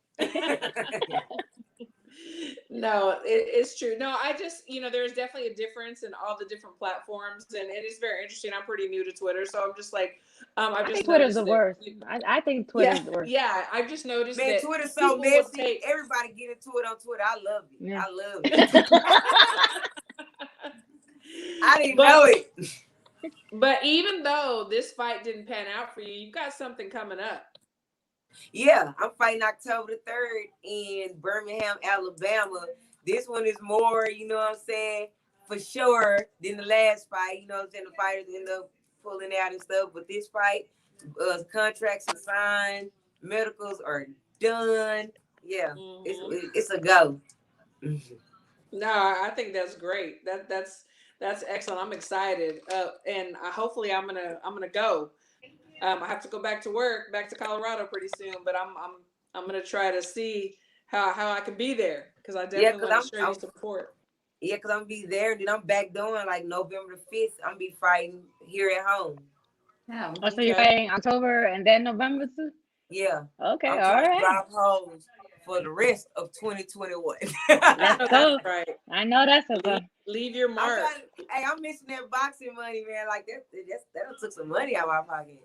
No, it's true. No, I just, you know, there's definitely a difference in all the different platforms, and it is very interesting. I'm pretty new to Twitter, so I'm just like, I just think Twitter's the worst. I think Twitter's the worst. Yeah, I've just noticed that Twitter's so messy. Everybody get into it on Twitter. I love it. Yeah. I love it. I didn't know it. But even though this fight didn't pan out for you, you've got something coming up. Yeah, I'm fighting October the 3rd in Birmingham, Alabama. This one is more, you know what I'm saying, for sure than the last fight. You know what I'm saying? The fighters end up pulling out and stuff. But this fight, contracts are signed, medicals are done. Yeah, it's a go. No, I think that's great. That's excellent. I'm excited, and hopefully I'm gonna go. I have to go back to work, back to Colorado pretty soon, but I'm gonna try to see how I can be there because I definitely want to show you support. Yeah, because I'm gonna be there, and then I'm back doing like November the 5th. I'm gonna be fighting here at home. Yeah. Oh, so you're fighting October and then November too? Yeah. Okay, I'm all right. Drop holes for the rest of 2021. That's right. I know that's a leave your mark. I'm missing that boxing money, man. Like that took some money out of my pocket.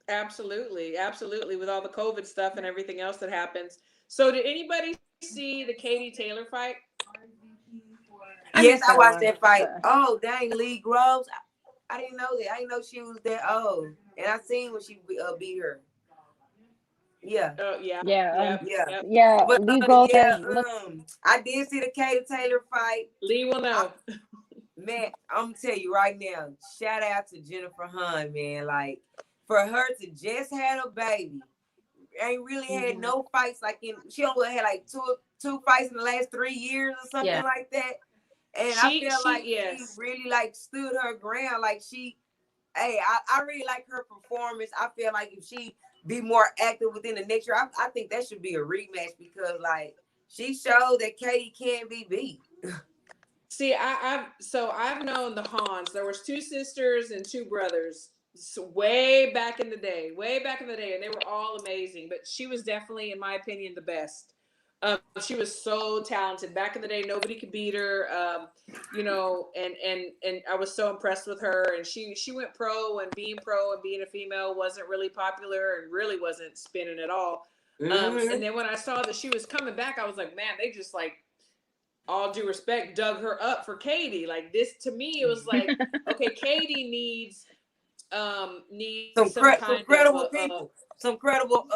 Absolutely. With all the COVID stuff and everything else that happens. So did anybody see the Katie Taylor fight? Yes, I watched that fight. Oh, dang, Lee Groves. I didn't know that. I didn't know she was that old. And I seen when she beat her. Yeah. Yeah. But Lee Groves yeah, I did see the Katie Taylor fight. Lee will know. Man, I'm gonna tell you right now, shout out to Jennifer Hahn, man. Like, for her to just had a baby, ain't really had no fights she only had like two fights in the last 3 years or something like that. And I feel like she really like stood her ground. Like I really like her performance. I feel like if she be more active within the next year, I think that should be a rematch because like she showed that Katie can be beat. See, I've known the Hans. There was 2 sisters and 2 brothers. So way back in the day, and they were all amazing. But she was definitely, in my opinion, the best. She was so talented. Back in the day, nobody could beat her. You know, and I was so impressed with her. And she went pro, and being a female wasn't really popular and really wasn't spinning at all. And then when I saw that she was coming back, I was like, man, they just like, all due respect, dug her up for Katie. Like this, to me, it was like, okay, Katie needs some credible people, some credible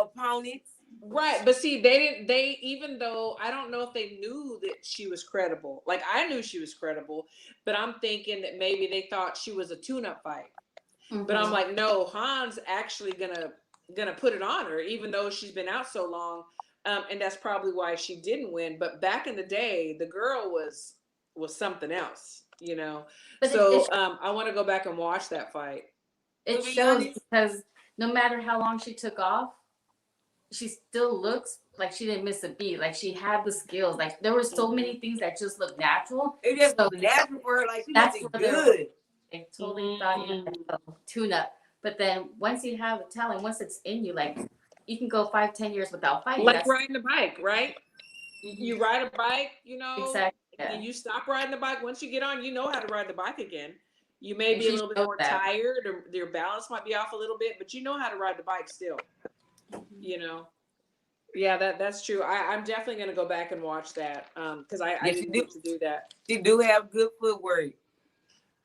opponents. Right, but see, they even though I don't know if they knew that she was credible. Like I knew she was credible, but I'm thinking that maybe they thought she was a tune-up fight. But I'm like, no, Han's actually gonna put it on her, even though she's been out so long. And that's probably why she didn't win. But back in the day, the girl was something else, you know. But so I want to go back and watch that fight. It shows because no matter how long she took off, she still looks like she didn't miss a beat. Like she had the skills. Like there were so many things that just looked natural. It just was natural for her. Like she looked good. I totally thought you had a tune-up. But then once you have the talent, once it's in you, like you can go 5-10 years without fighting. Like riding a bike, right? You ride a bike, you know, exactly. And you stop riding the bike. Once you get on, you know how to ride the bike again. You may be a little bit more tired, or your balance might be off a little bit, but you know how to ride the bike still. You know. Yeah, that's true. I'm definitely going to go back and watch that because I didn't get to do that. She do have good footwork.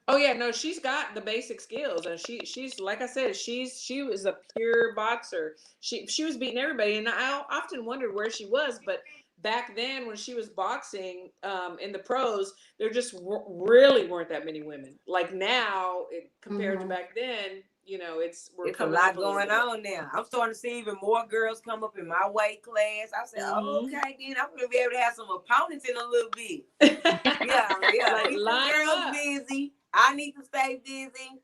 Oh yeah, no, she's got the basic skills, and she's like I said, she was a pure boxer. She was beating everybody, and I often wondered where she was. But back then, when she was boxing in the pros, there just really weren't that many women. Like now, compared to back then, you know, it's a lot going on now. I'm starting to see even more girls come up in my weight class. I said, okay, then I'm gonna be able to have some opponents in a little bit. yeah. Like line girls up. Busy. I need to stay busy.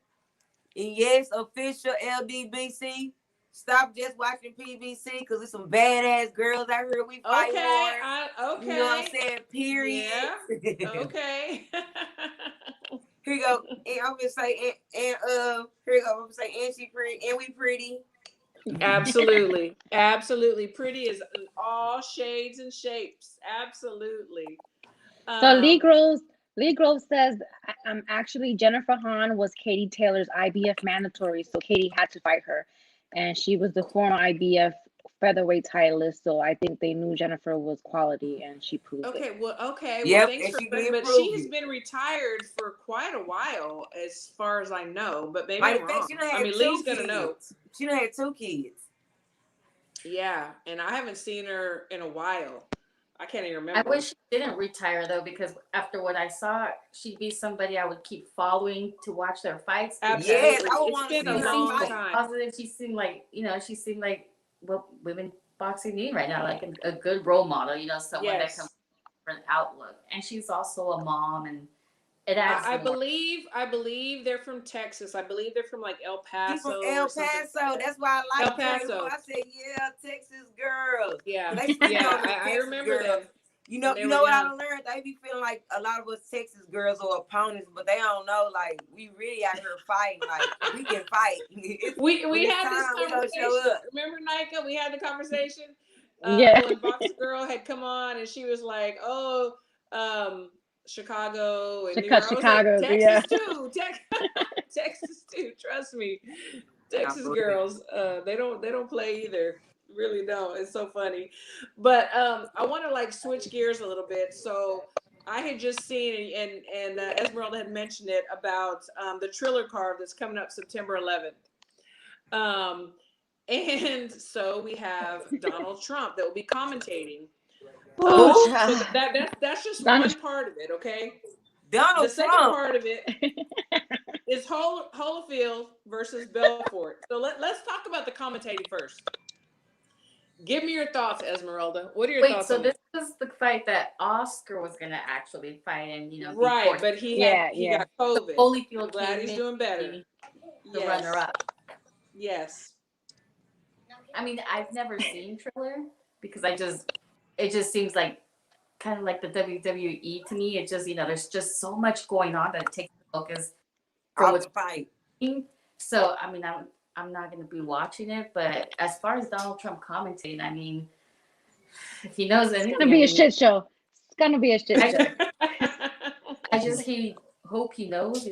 And yes, official LDBC. Stop just watching PBC because there's some badass girls out here we fight for. Okay. You know what I'm saying? Period. Yeah. Okay. Here you go. And I'm gonna say, here you go. I'm gonna say, and she pretty, and we pretty. Absolutely. Pretty is all shades and shapes. Absolutely. So Lee Groves says, actually Jennifer Hahn was Katie Taylor's IBF mandatory, so Katie had to fight her, and she was the former IBF featherweight titleist. So I think they knew Jennifer was quality, and she proved it. Okay. Well, yep, thanks for but she has been retired for quite a while, as far as I know. But maybe I'm wrong. I mean, Lee's gonna know. She done had 2 kids. Yeah, and I haven't seen her in a while. I can't even remember. I wish she didn't retire though, because after what I saw, she'd be somebody I would keep following to watch their fights. Absolutely. Yes, it's been a long time. Positive. She seemed like what women boxing need right now, like a good role model. You know, someone that comes from an outlook, and she's also a mom, and it adds. I believe they're from Texas. I believe they're from like El Paso. She's from El Paso. That's why I like her. I said, yeah, Texas girls. Yeah, I remember them. You know what I learned? They be feeling like a lot of us Texas girls are opponents, but they don't know, like, we really out here fighting. Like, we can fight. we had this conversation. Remember, Nika? We had the conversation. When Box Girl had come on, and she was like, Chicago and Chicago, Texas too. Texas too. Trust me, Texas girls. They don't play either. really don't. It's so funny. But I want to like switch gears a little bit. So I had just seen, and Esmeralda had mentioned it about the Triller card that's coming up September 11th. Um, and so we have Donald Trump that will be commentating. Oh, So child. that's just Donald one part of it, okay? Donald The second Trump. part of it is Holyfield versus Belfort. So let's talk about the commentating first. Give me your thoughts, Esmeralda. What are your Wait, thoughts so on this it? was the fight that Oscar was gonna actually fight and be Right, forced. but he Yeah, got So COVID. I'm Holyfield glad came he's in doing to better. be the Yes. runner up. Yes. I mean, I've never seen Triller because it just seems like kind of like the WWE to me. It just there's just so much going on that it takes focus from Off what's the fight. happening. So I mean, I'm not gonna be watching it. But as far as Donald Trump commentating, I mean, if he knows it's anything, gonna I be a mean, shit show. It's gonna be a shit I show. I just hope he knows.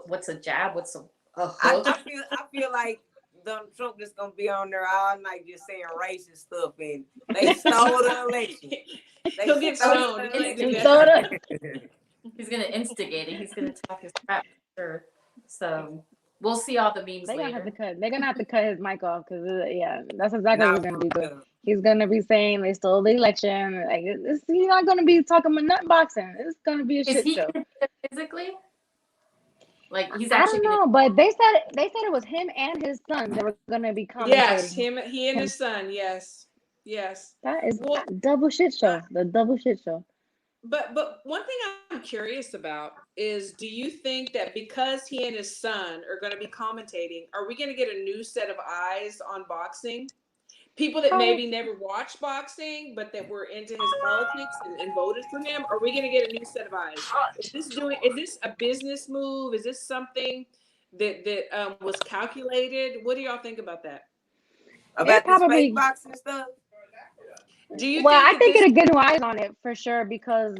What's a jab, what's a I hook. feel like Donald Trump just gonna be on there all night just saying racist stuff, and they stole the election. He'll get stoned. He can't do And that. soda. He's gonna instigate it. He's gonna talk his crap for sure. So we'll see all the memes They're gonna have later. to cut. They're gonna have to cut his mic off because yeah, that's exactly what Nah, he's gonna be doing. for real. He's gonna be saying they stole the election. Like he's not gonna be talking about nut boxing. It's gonna be a Is shit he show. gonna do it physically? Like he's I actually don't gonna. know, but they said it was him and his son that were gonna be Yes, commentating. he and his son. Yes. Yes. That is Well, double shit show. The double shit show. but one thing I'm curious about is, do you think that because he and his son are going to be commentating, are we going to get a new set of eyes on boxing? People that Probably. maybe never watched boxing, but that were into his politics and voted for him. Are we going to get a new set of eyes? Is this a business move? Is this something that was calculated? What do y'all think about that? About this probably- fake boxing stuff. Do you Well, think I that think this? it'll get new eyes on it for sure because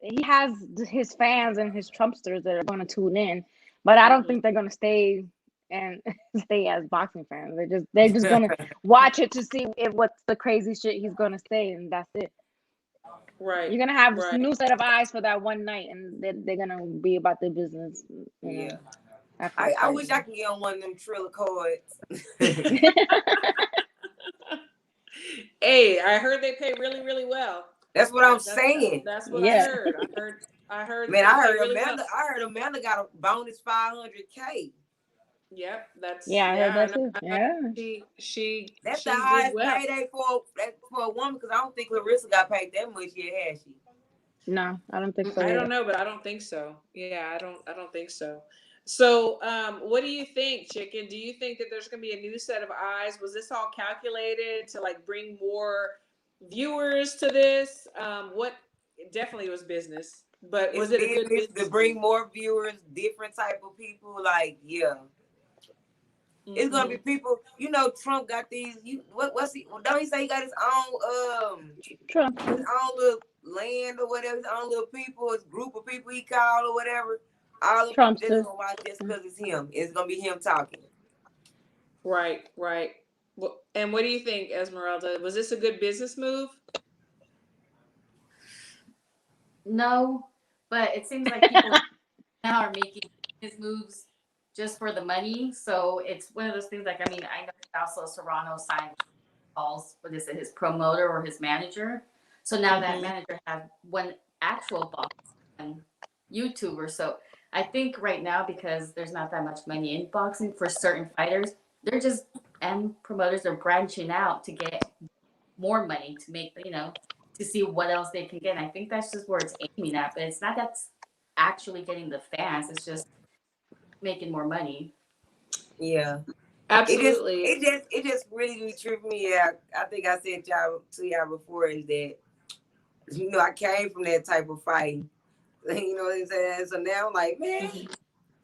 he has his fans and his Trumpsters that are going to tune in, but I don't Mhm. think they're going to stay and stay as boxing fans. They're just going to watch it to see what's the crazy shit he's going to say, and that's it. Right. You're going to have this Right. new set of eyes for that one night, and they're going to be about their business. Yeah. After I the wish I could get on one of them Triller cards. Hey, I heard they pay really, really well. That's what I'm saying. That's what Yeah. I heard. Man, they I pay heard really Amanda. well. I heard Amanda got a bonus $500K. Yep, that's Yeah, I heard that I too. know. Yeah. She That's the did highest well. payday for a woman, because I don't think Larissa got paid that much yet, has she? No, I don't think so. I either. don't know, but I don't think so. Yeah, I don't think so. So, what do you think, Chicken? Do you think that there's going to be a new set of eyes? Was this all calculated to like bring more viewers to this? What definitely was business, but was it a good business to bring move? more viewers, different type of people? Like, yeah. It's gonna be people. Trump got these. What's he? Don't he say he got his Trump. own little land or whatever, his own little people, his group of people he called or whatever. All the people Trumpster. just gonna watch just because it's him. It's gonna be him talking. Right, right. Well, and what do you think, Esmeralda? Was this a good business move? No, but it seems like people now are making his moves just for the money. So it's one of those things. Like, I mean, I know also Serrano signed calls for this his promoter or his manager. So now that manager has one actual box and YouTuber. So I think right now, because there's not that much money in boxing for certain fighters, they're just and promoters are branching out to get more money to make to see what else they can get. And I think that's just where it's aiming at. But it's not that's actually getting the fans. It's just making more money. Yeah, Absolutely. It just really tripped me out. I think I said to y'all before is that I came from that type of fighting. You know what I'm saying? So now I'm like, man,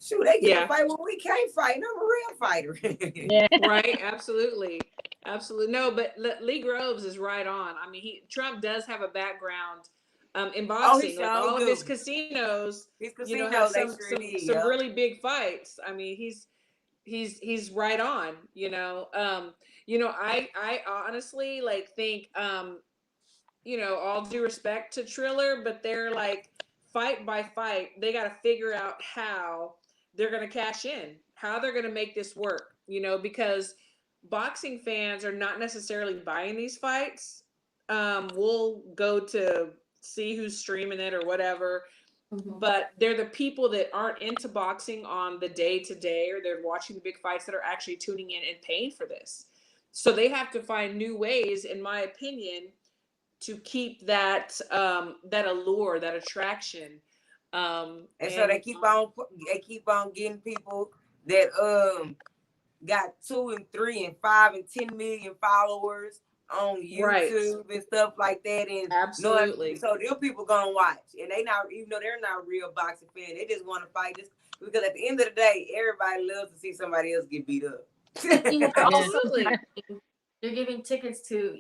shoot, they get to fight when we can't fight. And I'm a real fighter. Yeah. Right. Absolutely. Absolutely. No, but Lee Groves is right on. I mean, Trump does have a background in boxing. Like all of his casinos, have some really big fights. I mean, he's right on, I honestly like think, all due respect to Triller, but they're like fight by fight, they got to figure out how they're going to cash in, how they're going to make this work, because boxing fans are not necessarily buying these fights. We'll go to see who's streaming it or whatever, but they're the people that aren't into boxing on the day to day, or they're watching the big fights, that are actually tuning in and paying for this. So they have to find new ways, in my opinion, to keep that allure, that attraction. And so they keep on getting people that got 2 and 3 and 5 and 10 million followers on YouTube and stuff like that. And absolutely, so them people gonna watch, and they not, even though they're not real boxing fans, they just want to fight this, because at the end of the day, everybody loves to see somebody else get beat up. Absolutely. They're giving tickets to,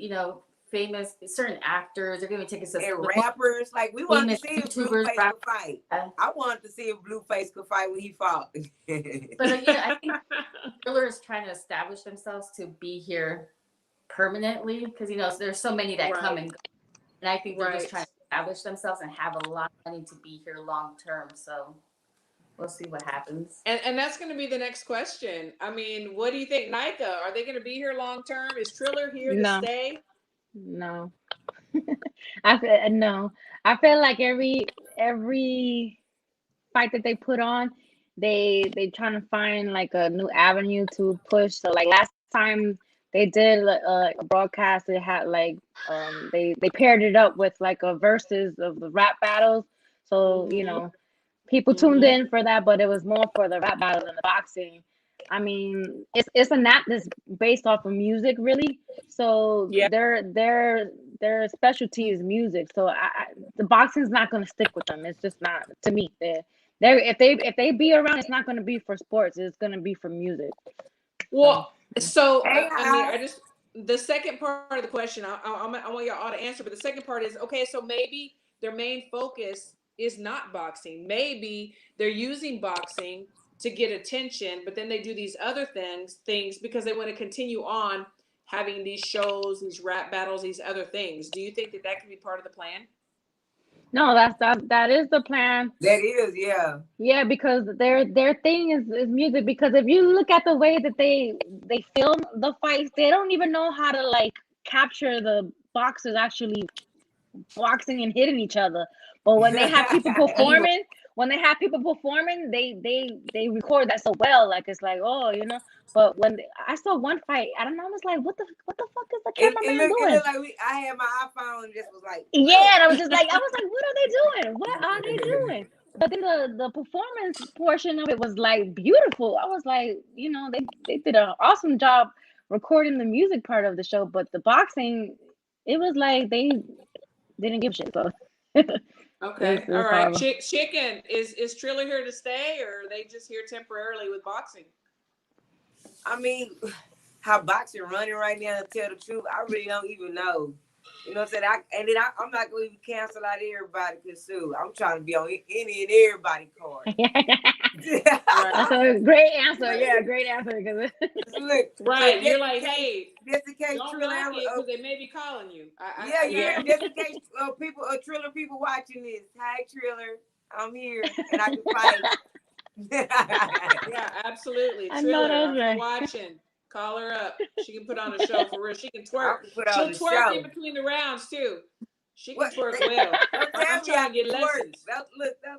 famous certain actors. They're giving tickets to and rappers. Like, we wanted to see if Blueface could fight. I wanted to see if Blueface could fight when he fought. But I think Triller is trying to establish themselves to be here permanently, because there's so many that come and go, and I think they're just trying to establish themselves and have a lot of money to be here long term. So we'll see what happens. And that's going to be the next question. I mean, what do you think, Nika? Are they going to be here long term? Is Triller here to stay? No. I feel no. I feel like every fight that they put on, they trying to find like a new avenue to push. So like last time they did a broadcast, they had like they paired it up with like a versus of the rap battles. So people tuned in for that, but it was more for the rap battle than the boxing. I mean, it's a nap that's based off of music, really. So their specialty is music. So the boxing's not going to stick with them. It's just not, to me. If they be around, it's not going to be for sports. It's going to be for music. Well, I just, the second part of the question, I want y'all to answer, but the second part is, okay, so maybe their main focus is not boxing. Maybe they're using boxing to get attention, but then they do these other things because they want to continue on having these shows, these rap battles, these other things. Do you think that could be part of the plan? No, that is the plan. That is, yeah. Yeah, because their thing is music. Because if you look at the way that they film the fights, they don't even know how to like capture the boxers actually boxing and hitting each other. But when they have people performing, they record that so well. Like, it's like, oh, But when I saw one fight, I don't know, I was like, what the fuck is the cameraman doing? It looked like I had my iPhone and just was like, yeah, and I was like, what are they doing? What are they doing? But then the performance portion of it was like beautiful. I was like, they did an awesome job recording the music part of the show, but the boxing, it was like they didn't give a shit. So okay, all right. Chicken, is Triller here to stay, or are they just here temporarily with boxing? I mean, how boxing running right now, to tell the truth, I really don't even know. You know what I'm saying? I'm not going to even cancel out everybody, because I'm trying to be on any and everybody card. That's a great answer. Yeah, great answer. Look, right, you're like, hey, just in case don't block it, because they may be calling you. Yeah. Just in case Triller people watching this. Hi, Triller, I'm here and I can fight. Yeah, absolutely. Triller, if you're watching, call her up. She can put on a show for real. She can twerk. She'll twerk in between the rounds too. She can twerk well. I'm trying to get lessons. Don't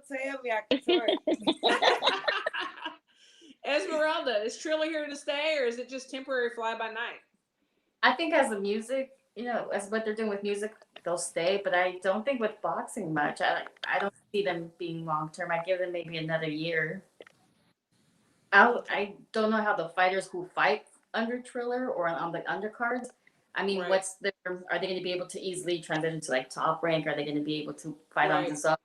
tell me I can twerk. Esmeralda, is Triller here to stay, or is it just temporary fly by night? I think as a music, as what they're doing with music, they'll stay. But I don't think with boxing much. I don't see them being long term. I give them maybe another year. I don't know how the fighters who fight under Triller or on the undercards. I mean, are they going to be able to easily transition to like Top Rank? Are they going to be able to fight on the sub?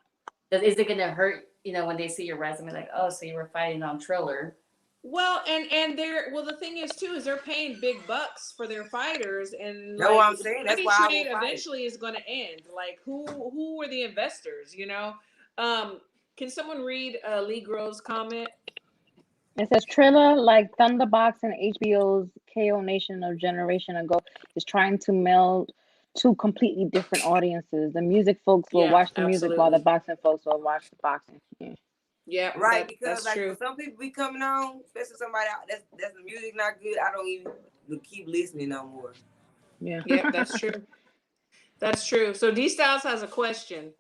Is it going to hurt, when they see your resume, like, oh, so you were fighting on Triller? Well, and the thing is too, is they're paying big bucks for their fighters, and that's what I'm saying. That's why trade eventually is going to end. Like, who are the investors? Can someone read Lee Grove's comment? It says Triller, like Thunderbox and HBO's KO Nation a generation ago, is trying to meld two completely different audiences. The music folks will Yeah, watch the music while the absolutely. boxing folks will watch the boxing. Yeah. Yeah, Right, because that's like true. for some people be coming on, especially somebody out that's the music not good. I don't even keep listening no more. Yeah. Yep, that's true. That's true. So D Styles has a question.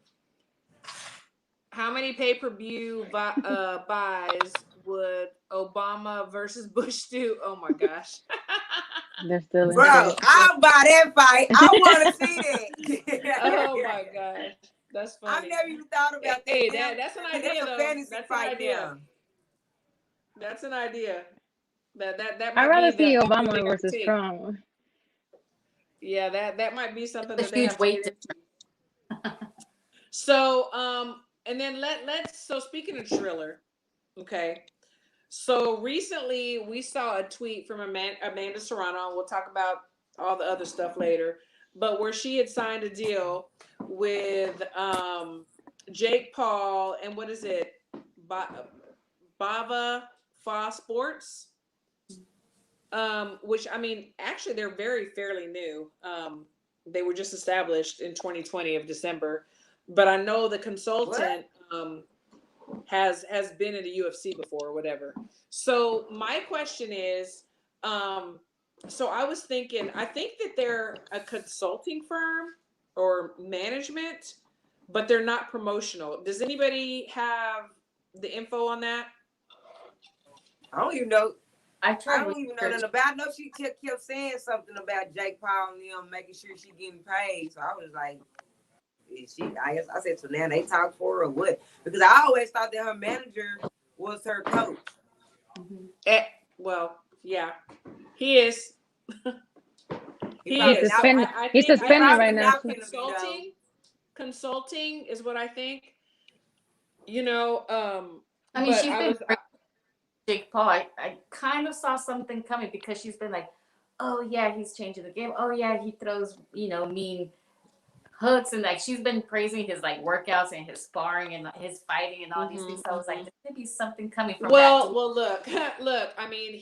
How many pay-per-view buys would Obama versus Bush do? Oh my gosh. They're still Bro, into I'll buy that fight. I want to see that. Oh my gosh. That's I funny. never even thought about that. Hey, Now that's an that's idea a though. fantasy That's an fight idea. now. That's an idea. That I'd might be rather see the avenue they Obama gotta versus take. Trump. Yeah, that might be something that It's a they huge have to weight get into. So and then let's so speaking of Triller, okay. So recently we saw a tweet from Amanda Serrano. We'll talk about all the other stuff later, but where she had signed a deal with Jake Paul and what is it, Bava Fa Sports, which I mean actually they're fairly new. They were just established in 2020 of December, but I know the consultant has been in the UFC before or whatever. So my question is, so I was thinking, I think that they're a consulting firm or management, but they're not promotional. Does anybody have the info on that? I don't even know. I I tried don't even know research. nothing about. I know she kept saying something about Jake Paul and them making sure she getting paid. So I was like, is she? I guess I said, so now they talk for her or what? Because I always thought that her manager was her coach. Well, yeah, he is. He probably is. not. So Suspended. I He's think He suspended probably right now. not gonna be though. consulting is what I think. You know, I mean, but she's I been was Jake Paul. I kind of saw something coming because she's been like, oh yeah, he's changing the game. Oh yeah, he throws mean hooks, and like she's been praising his like workouts and his sparring and his fighting and all these things. So I was like, there's gonna be something coming from that. well, look, look. I mean,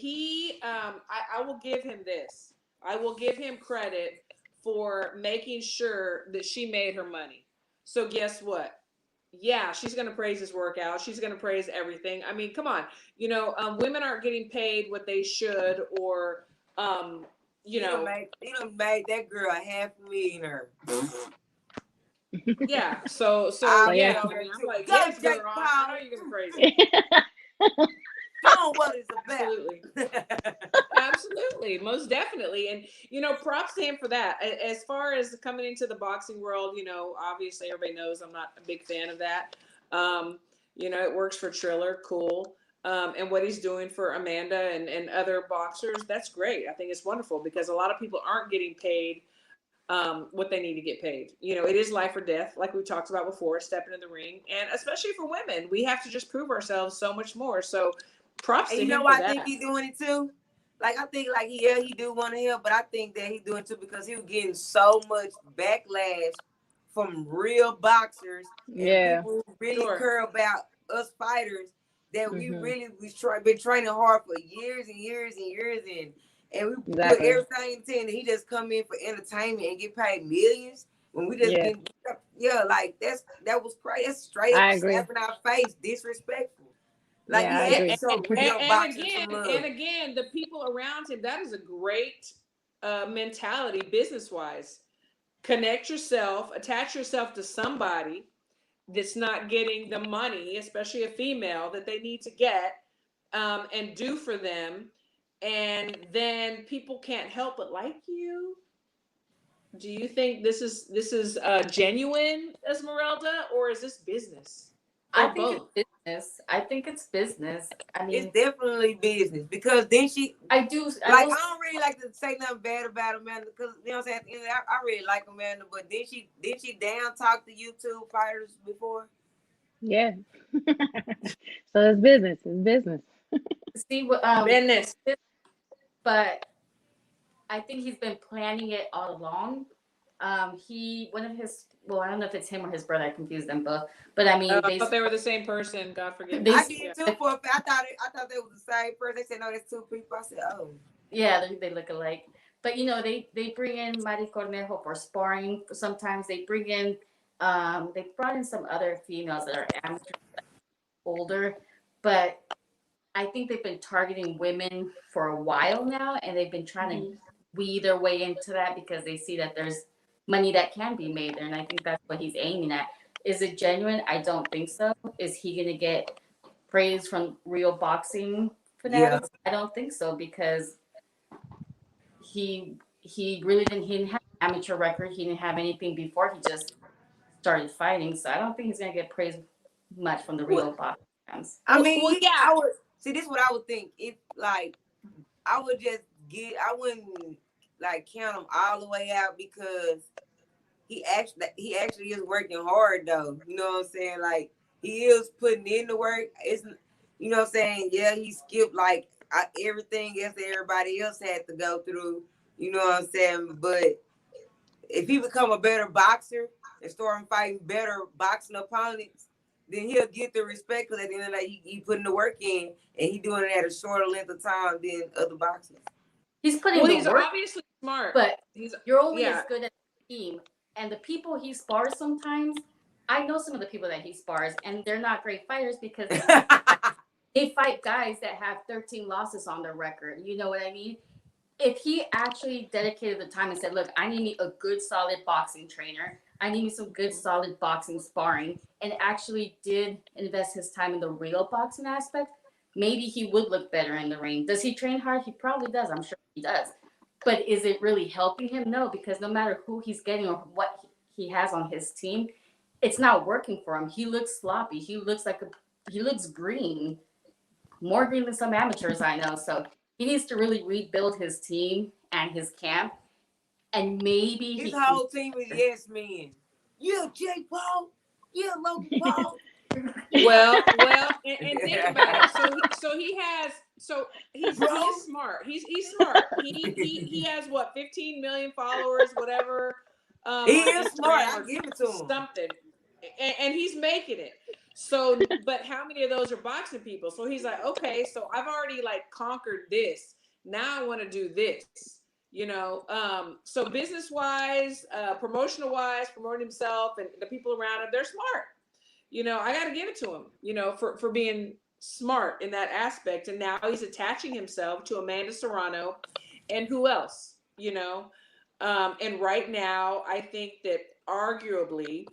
I will give him this. I will give him credit for making sure that she made her money. So guess what? Yeah, she's gonna praise his workout. She's gonna praise everything. I mean, come on. Women aren't getting paid what they should, or you know, He done made that girl $500,000. yeah. So I'll yeah. yeah. be I over mean, I'm too. like, Go, yes, Jake girl. I know Paul. you're gonna praise it. Show 'em what it's about. Absolutely. Absolutely, most definitely. And props to him for that. As far as coming into the boxing world, obviously everybody knows I'm not a big fan of that. It works for Triller, cool. And what he's doing for Amanda and other boxers, that's great. I think it's wonderful because a lot of people aren't getting paid what they need to get paid. It is life or death, like we talked about before, stepping in the ring. And especially for women, we have to just prove ourselves so much more. So props And to you him know for why I that. think he's doing it too? Like I think like he do want to help, but I think that he's doing it too because he was getting so much backlash from real boxers and Yeah. people who really care about us fighters that we really been training hard for years and years and years and we put everything in. He just come in for entertainment and get paid millions when we just like that was crazy. That's straight up slapping our face, disrespectful. Like I he had agree. to show real boxing some love. And again, the people around him, that is a great mentality business wise. Connect yourself, attach yourself to somebody that's not getting the money, especially a female, that they need to get, and do for them. And then people can't help but like you. Do you think this is genuine, Esmeralda, or is this business? I think it's business. I think it's business. I mean, it's definitely business because then I don't really like to say nothing bad about Amanda because you know what I'm saying. I really like Amanda, but did she down talk to YouTube fighters before? Yeah. So it's business. It's business. see what business. but I think he's been planning it all along. One of his, well, I don't know if it's him or his brother. I confused them both. But I mean, I thought they were the same person. God forgive They- me. I did too for a fact. I thought they was the same person. They said no, that's two people. I said, oh. yeah, they look alike. But they bring in Mari Cornejo for sparring. Sometimes they bring in, they brought in some other females that are amateur, older, but I think they've been targeting women for a while now, and they've been trying to weed their way into that because they see that there's money that can be made there, and I think that's what he's aiming at. Is it genuine? I don't think so. Is he going to get praise from real boxing fanatics? I don't think so because he really he didn't have an amateur record. He didn't have anything before he just started fighting. So I don't think he's going to get praise much from the real boxing fans. I mean, Well, yeah. I would see. This is what I would think. If like, I would just I wouldn't like count him all the way out because he actually is working hard though. You know what I'm saying? Like he is putting in the work. It's, you know what I'm saying? Yeah, he skipped like everything else that everybody else had to go through. You know what I'm saying? But if he become a better boxer and start fighting better boxing opponents, then he'll get the respect because at the end of the day, he putting the work in and he doing it at a shorter length of time than other boxers. He's putting Well, the he's work, obviously smart, but he's you're only yeah. as good as the team. And the people he spars sometimes, I know some of the people that he spars, and they're not great fighters because they fight guys that have 13 losses on their record. You know what I mean? If he actually dedicated the time and said, look, I need me a good, solid boxing trainer. I need me some good, solid boxing sparring, and actually did invest his time in the real boxing aspect, maybe he would look better in the ring. Does he train hard? He probably does. I'm sure he does. But is it really helping him? No, because no matter who he's getting or what he has on his team, it's not working for him. He looks sloppy. He looks green, more green than some amateurs I know. So he needs to really rebuild his team and his camp, and maybe his whole team is yes men. Yeah, Jake Paul. Yeah, Logan Paul. Well, and think about it. He's smart. He's smart. He has what 15 million followers, whatever. He on is smart. Instagram I or give it to him. something, and he's making it. So, but how many of those are boxing people? So he's like, okay, so I've already like conquered this. Now I want to do this. You know, so business wise, promotional wise, promoting himself and the people around him, they're smart. You know, I got to give it to him, you know, for being smart in that aspect. And now he's attaching himself to Amanda Serrano and who else, you know? And right now, I think that arguably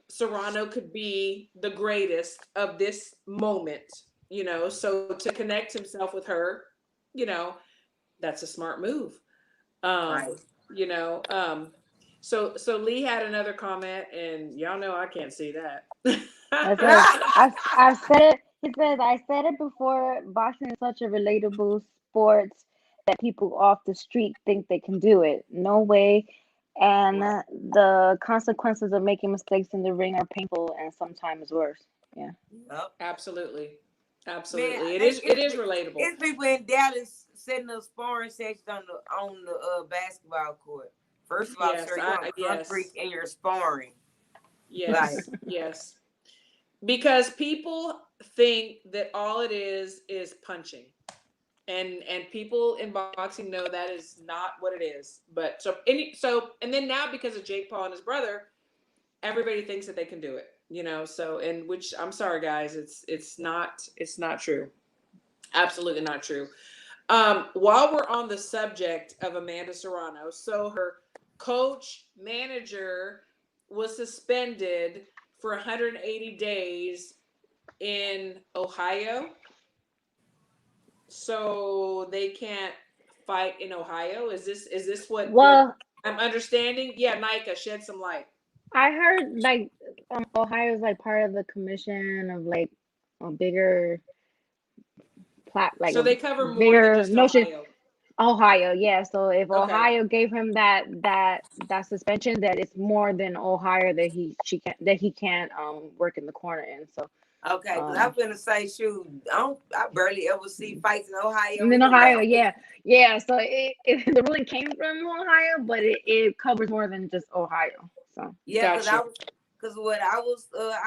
Serrano could be the greatest of this moment, you know? So to connect himself with her, you know, that's a smart move. Right. You know, so Lee had another comment, and y'all know I can't see that. I said, I've said it. He says, I said it before. Boxing is such a relatable sport that people off the street think they can do it. No way. And Right. the consequences of making mistakes in the ring are painful and sometimes worse. Yeah. Yep. Absolutely. Man, It is relatable. it's people in Dallas setting up sparring sessions on the basketball court. First of all, Yes, sir, you're on concrete and you're sparring. Yes, yes. Because people think that all it is punching. And people in boxing know that is not what it is. But and then now because of Jake Paul and his brother, everybody thinks that they can do it, you know. So, and which I'm sorry guys, it's not true. Absolutely not true. While we're on the subject of Amanda Serrano, so her coach manager was suspended for 180 days in Ohio. So they can't fight in Ohio. Is this what Well, I'm understanding? Yeah, Nika, shed some light. I heard like Ohio is like part of the commission of like a bigger like So a they cover more than bigger just notion. Ohio. Ohio, yeah. So if Okay. Ohio gave him that suspension, that it's more than Ohio that he can't work in the corner in. So Okay, because I'm gonna say, shoot, I barely ever see fights in Ohio. In Ohio, yeah. So the ruling came from Ohio, but it covers more than just Ohio. So yeah, because what I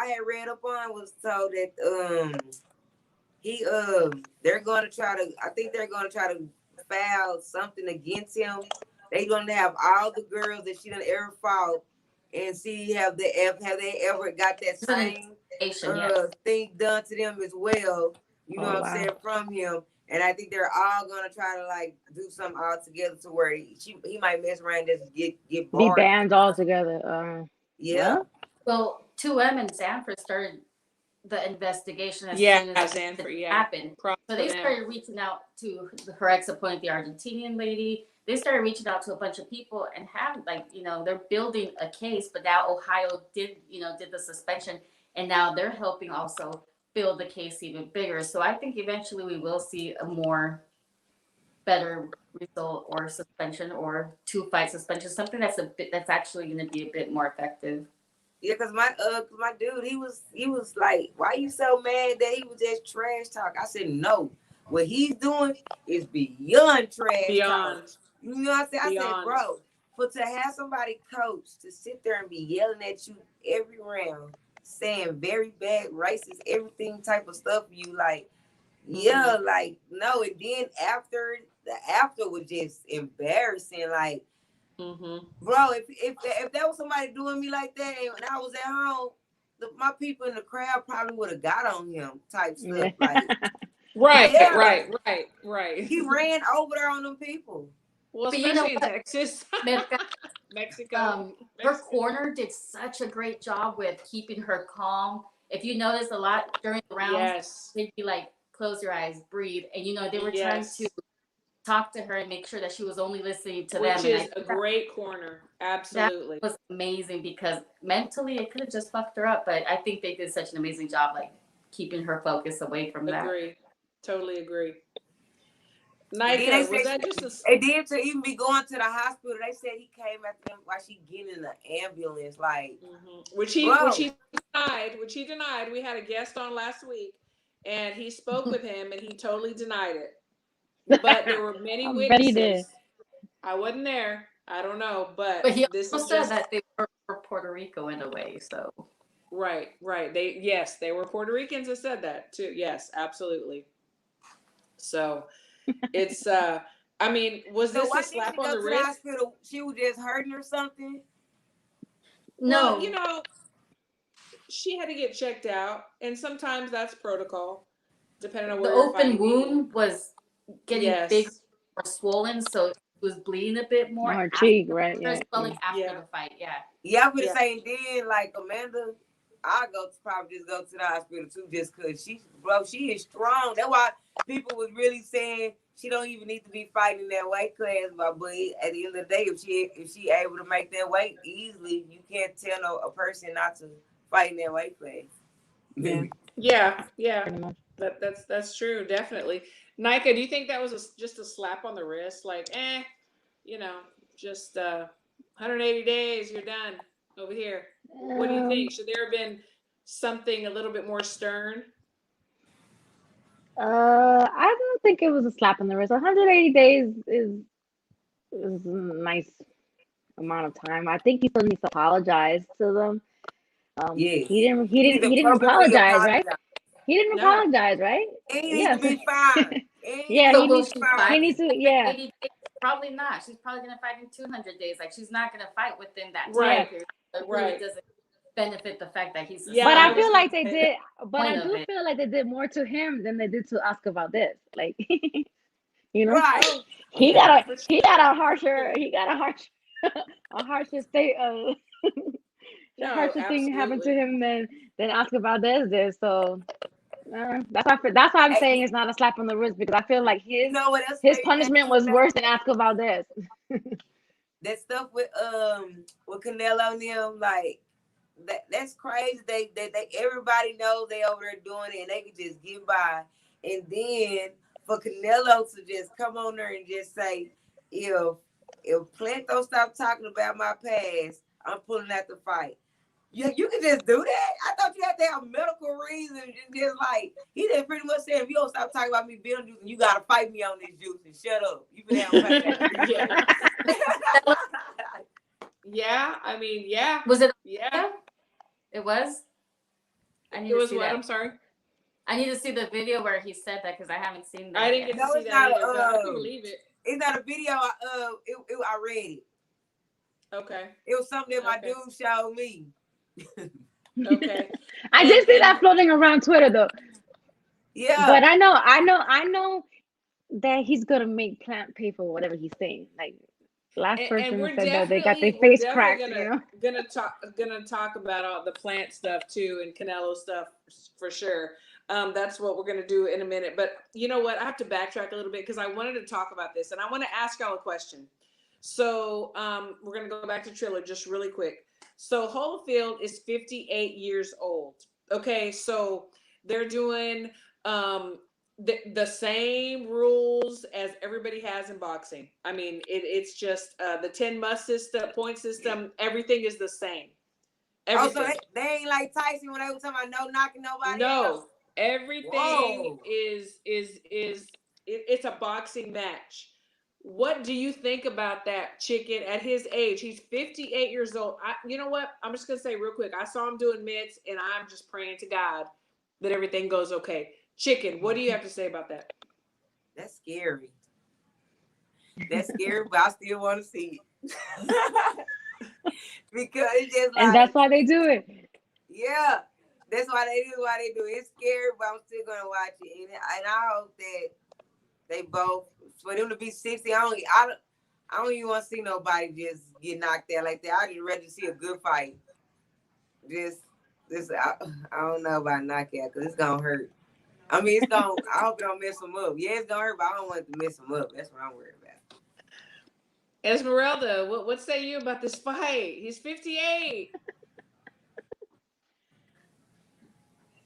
had read up on was told that they're gonna try to. I think they're gonna try to file something against him. They're gonna have all the girls that she done ever fought and see have they ever got that same thing done to them as well. You know what I'm saying, from him. And I think they're all gonna try to like do something all together to where he might mess around and just get barred. Be banned altogether. Yeah. Well, 2M and Sanford started the investigation as soon as it happened. So they started reaching out to her ex-opponent, the Argentinian lady. They started reaching out to a bunch of people and have they're building a case. But now Ohio did the suspension, and now they're helping also build the case even bigger. So I think eventually we will see a more better result or suspension or 2-fight suspension, something that's actually going to be a bit more effective. Yeah, because my dude, he was like, why you so mad that he was just trash talk? I said, no. What he's doing is beyond trash talk. You know what I'm saying? I said, bro, to have somebody coach to sit there and be yelling at you every round, saying very bad, racist, everything type of stuff, you like, like, no. And then the after was just embarrassing, like, bro, if that was somebody doing me like that and I was at home, my people in the crowd probably would have got on him type stuff. Like, right. He ran over there on them people. Well, especially in Texas, Mexico. Her corner did such a great job with keeping her calm. If you notice a lot during the rounds, they'd be like, close your eyes, breathe. And, they were trying to talk to her and make sure that she was only listening to them. Which is a great corner. Absolutely. That was amazing because mentally it could have just fucked her up. But I think they did such an amazing job, like keeping her focus away from that. Totally agree. Nika, was that just a... And then to even be going to the hospital, they said he came at them while she getting in the ambulance, like... Which he denied. We had a guest on last week, and he spoke with him, and he totally denied it. But there were many witnesses. I wasn't there. I don't know, but he this also said that they were Puerto Rico in a way, so... Right. They were Puerto Ricans that said that, too. Yes, absolutely. So... It's I mean, was this a slap on the wrist? She was just hurting or something? No, well, she had to get checked out, and sometimes that's protocol, depending on where the open wound was getting big or swollen, so it was bleeding a bit more. Her cheek, right? Swelling after the fight, I'm gonna say then, like Amanda, I probably just go to the hospital too, just cause she is strong. That's why people was really saying she don't even need to be fighting that weight class. But at the end of the day, if she able to make that weight easily, you can't tell a person not to fight in that weight class. Yeah. That's true, definitely. Nika, do you think that was just a slap on the wrist? Like, just 180 days, you're done over here. What do you think? Should there have been something a little bit more stern? I don't think it was a slap on the wrist. 180 days is a nice amount of time. I think he still needs to apologize to them. He didn't apologize, right? He didn't apologize, right? He needs to be fine. He needs to, Probably not. She's probably gonna fight in 200 days. Like, she's not gonna fight within that time period. It really doesn't benefit the fact that he's. But I feel like they did. But I do feel like they did more to him than they did to Oscar Valdez. Like, right? He got a harsher state of. harsher thing happened to him than Oscar Valdez did. So that's why I'm saying it's not a slap on the wrist, because I feel like his punishment was worse than Oscar Valdez. That stuff with Canelo and them, like that's crazy. They everybody knows they over there doing it and they can just get by. And then for Canelo to just come on there and just say, if Plant don't stop talking about my past, I'm pulling out the fight. You can just do that? I thought you had have to have medical reasons. Just like he just pretty much said, if you don't stop talking about me building juice, you gotta fight me on this juice and shut up. You can have Yeah, I mean, yeah. Was it? Yeah, It was. I need it to was see what? that. I'm sorry. I need to see the video where he said that because I haven't seen that. I didn't yet. get to see that either, but I can believe it. It's not a video. I read it. Okay. It was something that my dude showed me. Okay. I did see that floating around Twitter though. Yeah. But I know that he's gonna make Plant pay for whatever he's saying. Like last person we're said that they got their we're face definitely cracked. gonna talk about all the plant stuff too and Canelo stuff for sure. That's what we're gonna do in a minute. But you know what? I have to backtrack a little bit because I wanted to talk about this and I want to ask y'all a question. So we're gonna go back to Triller just really quick. So Holyfield is 58 years old. Okay, so they're doing the same rules as everybody has in boxing. I mean, it's just the 10 point system. Everything is the same. Everything. Also, they ain't like Tyson when they were talking about no knocking nobody No, out. everything is it's a boxing match. What do you think about that, Chicken? At his age, he's 58 years old. You know what? I'm just gonna say real quick. I saw him doing mitts, and I'm just praying to God that everything goes okay. Chicken, what do you have to say about that? That's scary. That's scary, but I still want to see it. Because it's just like, and that's why they do it. Yeah, that's why they do. It's scary, but I'm still gonna watch it, and I hope that they both, for them to be 60. I don't even want to see nobody just get knocked out like that. I just rather see a good fight. I don't know about knockout because it's gonna hurt. I mean, I hope it don't mess them up. Yeah, it's gonna hurt, but I don't want it to mess them up. That's what I'm worried about. Esmeralda, what say you about this fight? He's 58.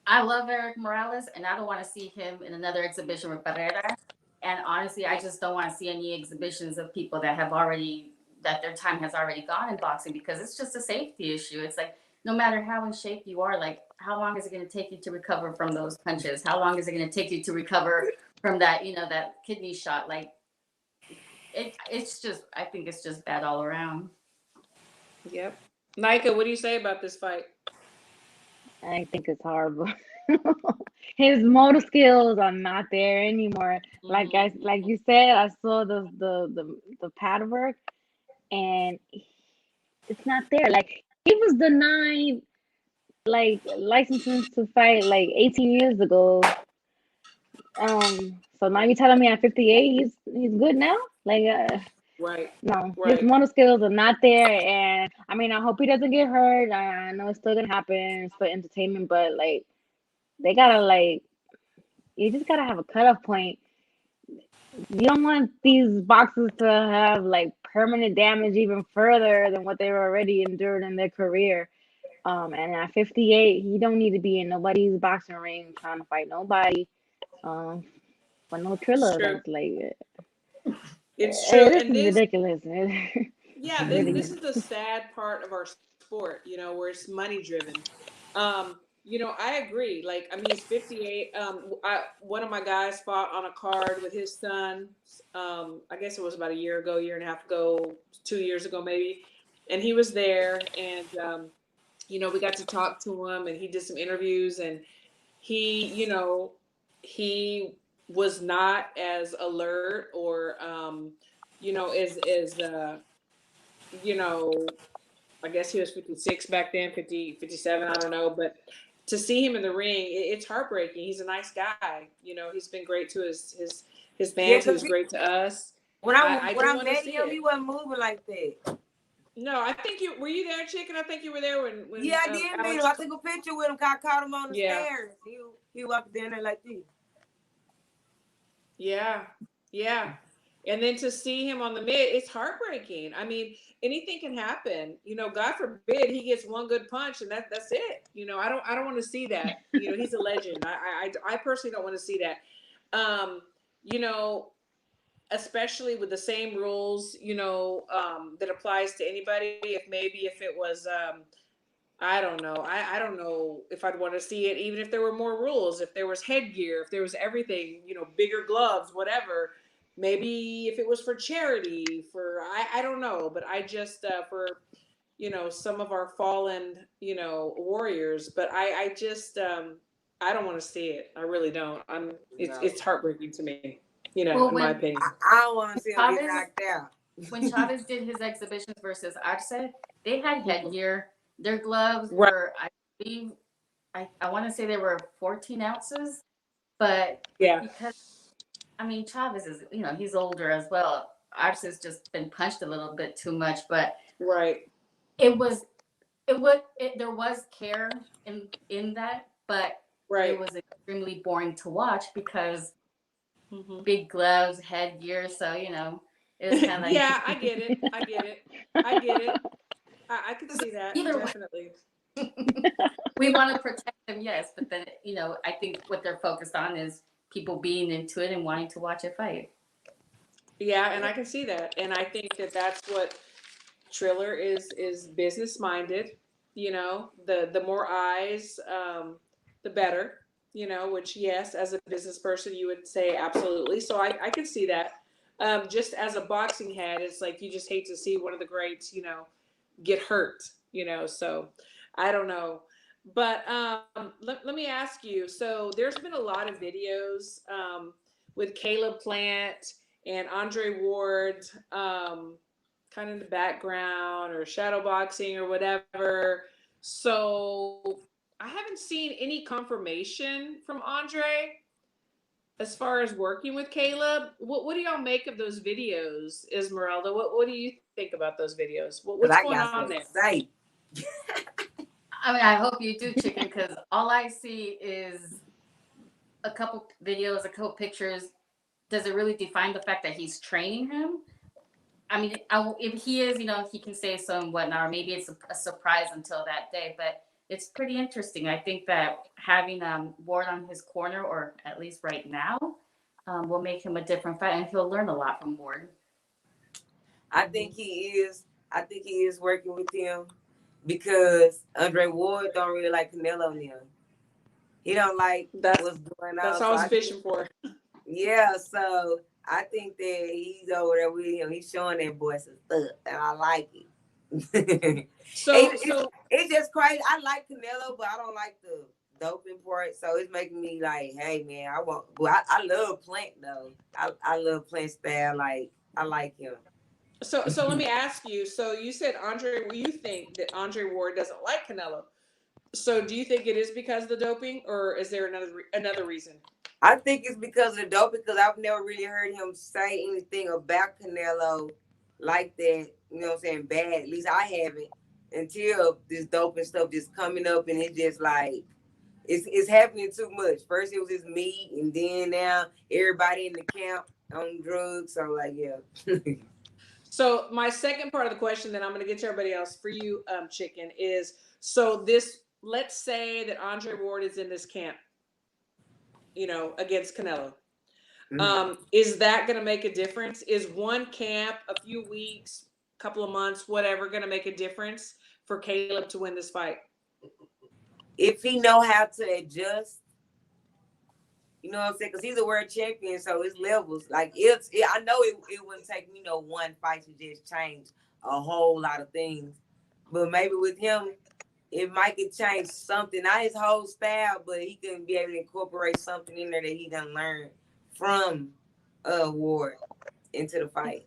I love Eric Morales, and I don't want to see him in another exhibition with Barrera. And honestly, I just don't want to see any exhibitions of people that their time has already gone in boxing because it's just a safety issue. It's like, no matter how in shape you are, like, how long is it going to take you to recover from those punches? How long is it going to take you to recover from that, that kidney shot? Like, it's just, I think it's just bad all around. Yep. Nika, what do you say about this fight? I think it's horrible. His motor skills are not there anymore. Mm-hmm. Like you said, I saw the pad work, and it's not there. Like he was denied like licenses to fight like 18 years ago. So now you're telling me at 58 he's good now? Like Right. no, Right. his motor skills are not there, and I mean I hope he doesn't get hurt. I know it's still gonna happen. It's for entertainment, but like they gotta you just gotta have a cutoff point. You don't want these boxers to have like permanent damage even further than what they've already endured in their career. And at 58, he don't need to be in nobody's boxing ring trying to fight nobody. For no Triller events. Like it's true. This And is ridiculous. Yeah, this is the sad part of our sport, where it's money driven. I agree. Like, I mean, he's 58. One of my guys fought on a card with his son. I guess it was about a year ago, year and a half ago, 2 years ago, maybe. And he was there, and we got to talk to him, and he did some interviews, and he was not as alert or I guess he was 56 back then, 50, 57, I don't know. But to see him in the ring, it's heartbreaking. He's a nice guy. He's been great to his fans. He was great to us. When I met him, he wasn't moving like that. No, I think were you there, Chicken? I think you were there when yeah, I did meet him. I took a picture with him. I caught him on the stairs. He walked down there like this. Yeah. And then to see him on the mid, it's heartbreaking. I mean, anything can happen. God forbid he gets one good punch and that's it. I don't want to see that. He's a legend. I personally don't want to see that. Especially with the same rules, that applies to anybody. If it was I don't know. I don't know if I'd want to see it, even if there were more rules, if there was headgear, if there was everything, bigger gloves, whatever. Maybe if it was for charity, I don't know, but I just for some of our fallen warriors, but I just I don't want to see it. I really don't. It's heartbreaking to me, Well, in my when opinion. I don't want to see him get Chavez knocked out. when Chavez did his exhibitions versus Arce, they had headgear. Their gloves Right. were, I believe, I want to say they were 14 ounces, but Yeah. because I mean Chavez is he's older as well. Arce's just been punched a little bit too much, but Right. it was there was care in that, but it Right. was extremely boring to watch because Hmm. big gloves, headgear, so it was kind of like Yeah, I get it. I get it. I get it. I could see that either way. definitely. We want to protect them, yes, but then I think what they're focused on is people being into it and wanting to watch it fight. Yeah, and I can see that, and I think that that's what Triller is business minded. The more eyes, the better. Which yes, as a business person, you would say absolutely. So I can see that. Just as a boxing head, it's like you just hate to see one of the greats, get hurt. So I don't know. But let me ask you. So there's been a lot of videos with Caleb Plant and Andre Ward. Kind of in the background or shadow boxing or whatever. So I haven't seen any confirmation from Andre as far as working with Caleb. What do y'all make of those videos, Esmeralda? What do you think about those videos? Because What's I going got on something there? to say. I mean, I hope you do, Chicken, because all I see is a couple videos, a couple pictures. Does it really define the fact that he's training him? I mean, if he is, he can say so and whatnot, or maybe it's a surprise until that day. But it's pretty interesting. I think that having Ward on his corner, or at least right now, will make him a different fighter, and he'll learn a lot from Ward. I think he is. I think he is working with him because Andre Ward don't really like Canelo now. He don't like That's what's going on. that's all I was fishing for. Yeah, so I think that he's over there with him. He's showing that boy some stuff, and I like it. So it's just crazy. I like Canelo, but I don't like the doping part. So it's making me like, hey man, I love Plant though. I love Plant style. Like I like him. So let me ask you. So you said you think that Andre Ward doesn't like Canelo. So do you think it is because of the doping, or is there another reason? I think it's because of the doping, because I've never really heard him say anything about Canelo like that. You know what I'm saying? Bad. At least I haven't until this doping stuff just coming up, and it's just like it's happening too much. First it was just me, and then now everybody in the camp on drugs. So like, yeah. So my second part of the question, then I'm going to get to everybody else for you, Chicken, is so this. Let's say that Andre Ward is in this camp, against Canelo. Is that going to make a difference? Is one camp, a few weeks, couple of months, whatever, going to make a difference for Caleb to win this fight? If he know how to adjust, you know what I'm saying? Because he's a world champion, so it's levels. Like I know it wouldn't take me no one fight to just change a whole lot of things, but maybe with him, it might get changed something, not his whole style, but he can be able to incorporate something in there that he done learned from Ward into the fight.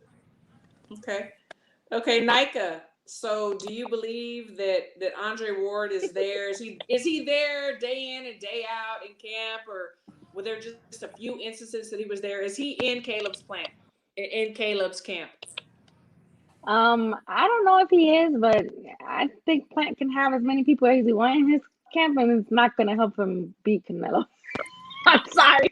Okay, Nika. So do you believe that Andre Ward is there? Is he there day in and day out in camp, or were there just a few instances that he was there? Is he in Caleb's plant, in Caleb's camp? I don't know if he is, but I think Plant can have as many people as he wants in his camp, and it's not going to help him beat Canelo. I'm sorry.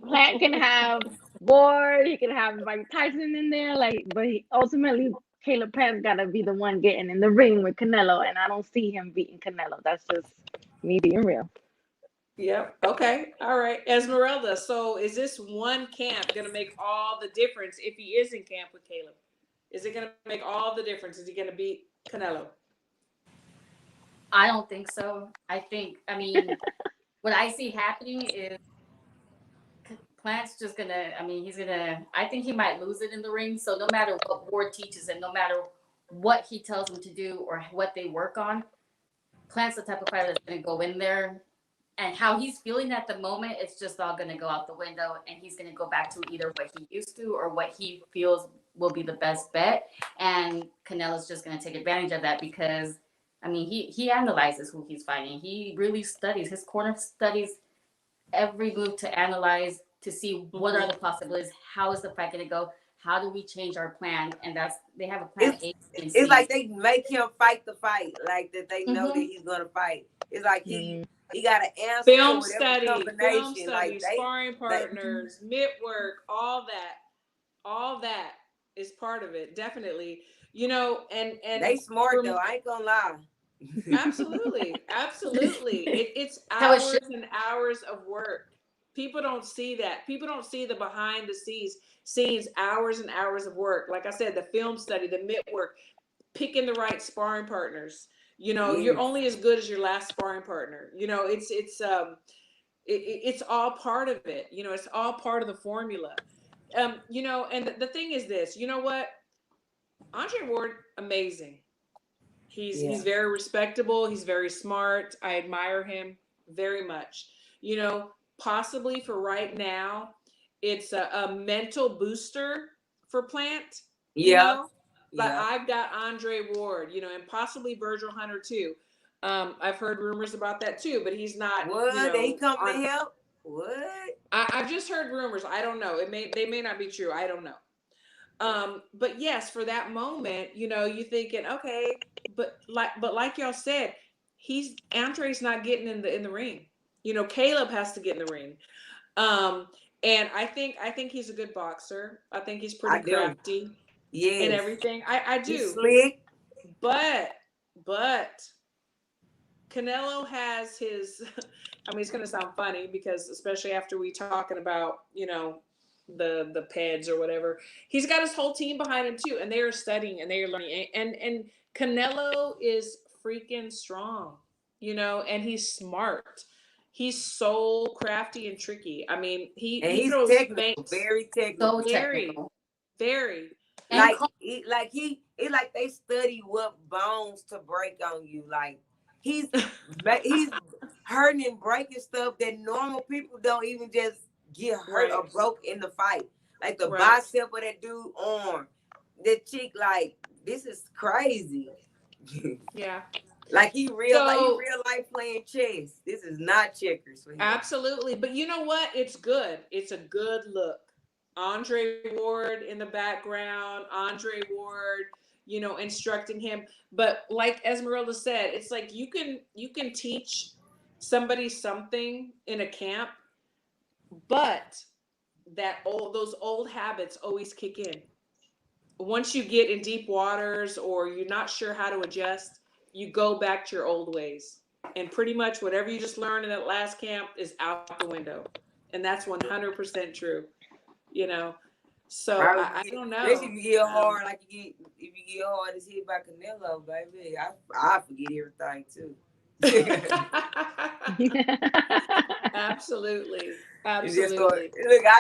Plant can have Ward, he can have Mike Tyson in there, but ultimately Caleb Plant's got to be the one getting in the ring with Canelo, and I don't see him beating Canelo. That's just me being real. Yep. Okay. All right. Esmeralda. So is this one camp going to make all the difference if he is in camp with Caleb? Is it going to make all the difference? Is he going to beat Canelo? I don't think so. I mean, what I see happening is Plant's just gonna, I mean, I think he might lose it in the ring. So no matter what Ward teaches and no matter what he tells them to do or what they work on, Plant's the type of fighter that's gonna go in there, and how he's feeling at the moment, it's just all gonna go out the window, and he's gonna go back to either what he used to or what he feels will be the best bet. And Canelo's just gonna take advantage of that because, I mean, he analyzes who he's fighting. He really studies. His corner studies every move to analyze to see what are the possibilities. How is the fight going to go? How do we change our plan? And they have a plan A, B, and C. It's like they make him fight the fight, like that they know that he's gonna fight. It's like he got an answer. Film study, like sparring partners, mitt work, all that is part of it, definitely. You know, and they smart though. I ain't gonna lie. Absolutely. It's hours and hours of work. People don't see that. People don't see the behind the scenes, hours and hours of work. Like I said, the film study, the mitt work, picking the right sparring partners. You know, you're only as good as your last sparring partner. You know, it's all part of it. You know, it's all part of the formula. You know, and the thing is this, you know what? Andre Ward, amazing. He's very respectable. He's very smart. I admire him very much. You know, possibly for right now, it's a mental booster for Plant. You know? But I've got Andre Ward, you know, and possibly Virgil Hunter too. I've heard rumors about that too, but he's not. What? You know, they come to help? What? I've just heard rumors. I don't know. They may not be true. I don't know. But yes, for that moment, you know, you thinking, okay, but like y'all said, Andre's not getting in the ring. You know, Caleb has to get in the ring. And I think he's a good boxer. I think he's pretty crafty. Yes. And everything. I do. He's slick. But Canelo has his, I mean, it's going to sound funny because especially after we talking about, you know, the PEDs or whatever, he's got his whole team behind him too. And they are studying and they are learning. And Canelo is freaking strong, you know, and he's smart. He's so crafty and tricky. I mean, he throws technical, very technical. So technical. Very. Like they study what bones to break on you. Like he's hurting and breaking stuff that normal people don't even just get hurt or broke in the fight. Like the bicep of that dude arm, the chick. Like this is crazy. Yeah. Like he real life playing chess. This is not checkers for him. Absolutely. But you know what? It's good. It's a good look. Andre Ward in the background, Andre Ward, you know, instructing him. But like Esmeralda said, it's like you can teach somebody something in a camp, but those old habits always kick in. Once you get in deep waters or you're not sure how to adjust, you go back to your old ways. And pretty much whatever you just learned in that last camp is out the window. And that's 100% true. You know, so I don't know. Especially if you get hard, if you get hard as hit by Canelo, baby, I forget everything too. Absolutely. Look, I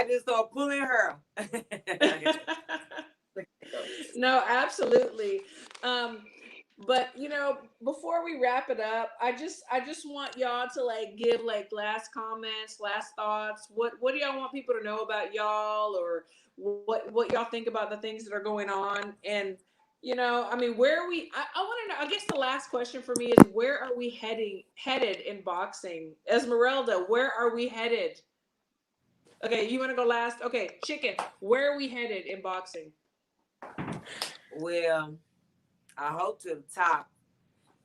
just started pulling her. No, absolutely. But you know, before we wrap it up, I just want y'all to like give like last comments, last thoughts. What do y'all want people to know about y'all, or what y'all think about the things that are going on? And you know, I mean, where are we? I want to know. I guess the last question for me is, where are we headed in boxing? Esmeralda, where are we headed? Okay, you want to go last? Okay, Chicken, where are we headed in boxing? Well, I hope to the top.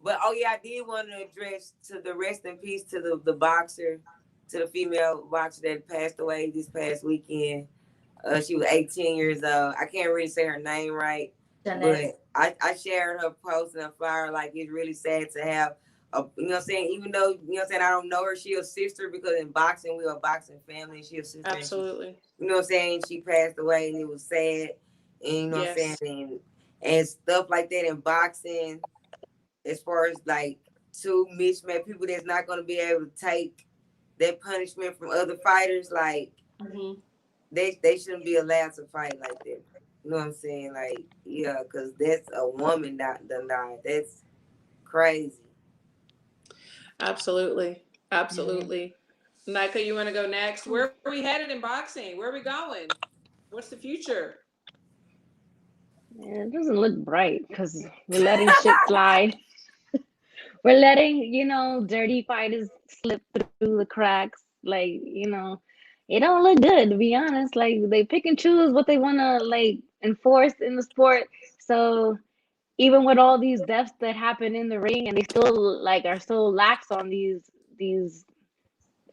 But I did want to address to the rest in peace to the boxer, to the female boxer that passed away this past weekend. She was 18 years old. I can't really say her name right, but I shared her post and a flyer. Like, it's really sad to have you know what I'm saying? Even though, you know what I'm saying, I don't know her, she a sister, because in boxing, we are a boxing family. She a sister. Absolutely. You know what I'm saying? She passed away and it was sad. And you know what I'm saying? And stuff like that in boxing, as far as like two mismatched people that's not going to be able to take that punishment from other fighters. Like they shouldn't be allowed to fight like that. You know what I'm saying? Like, yeah, because that's a woman not done died. That's crazy. Absolutely. Absolutely. Nika, you want to go next? Where are we headed in boxing? Where are we going? What's the future? It doesn't look bright because we're letting shit slide. We're letting, dirty fighters slip through the cracks. Like, it don't look good, to be honest. Like, they pick and choose what they want to, like, enforce in the sport. So even with all these deaths that happen in the ring, and they still, like, are so lax on these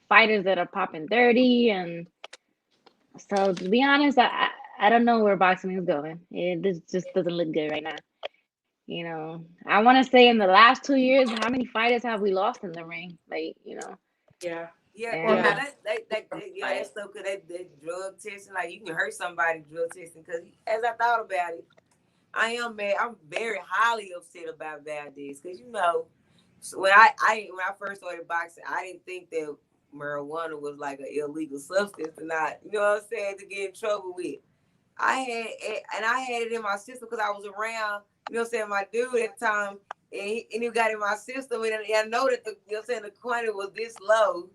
fighters that are popping 30. And so, to be honest, I don't know where boxing is going. This just doesn't look good right now. I want to say in the last 2 years, how many fighters have we lost in the ring? Like, Yeah. Yeah. That's stuff because that drug testing, like you can hurt somebody drug testing. Because as I thought about it, I am mad. I'm very highly upset about this because so when I first started boxing, I didn't think that marijuana was like an illegal substance to not, you know what I'm saying, to get in trouble with. I had it in my system because I was around, you know what I'm saying, my dude at the time, and he got in my system, and I know that the, you know what I'm saying, the quantity was this low,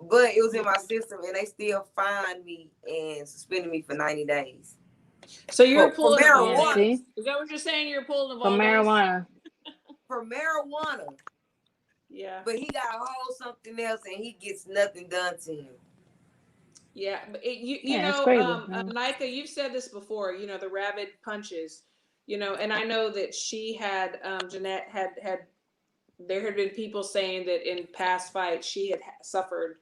but it was in my system, and they still fined me and suspended me for 90 days. So you're for pulling marijuana. Yeah, Is that what you're saying? You're pulling the for marijuana. For marijuana. Yeah. But he got a whole something else, and he gets nothing done to him. Yeah, but It's crazy. Nika, you've said this before. The rabid punches. And I know that she had Jeanette had there had been people saying that in past fights she had suffered,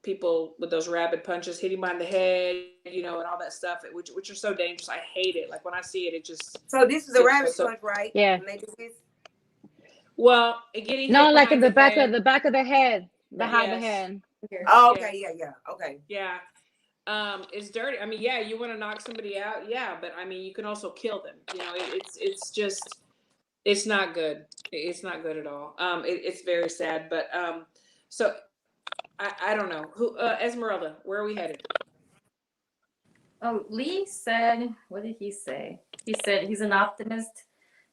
people with those rabid punches, hitting by the head, and all that stuff, which are so dangerous. I hate it. Like when I see it, it just. So this is a rabid punch, right? Yeah. When they do this? Well, getting No, hit like in the back head, of the head, behind the head. Oh, okay, yeah, okay. Yeah. It's dirty. I mean, yeah, you want to knock somebody out, yeah, but I mean, you can also kill them. It's just, it's not good. It's not good at all. It's very sad, but so I don't know who. Esmeralda, where are we headed? Oh, Lee said, what did he say? He said he's an optimist.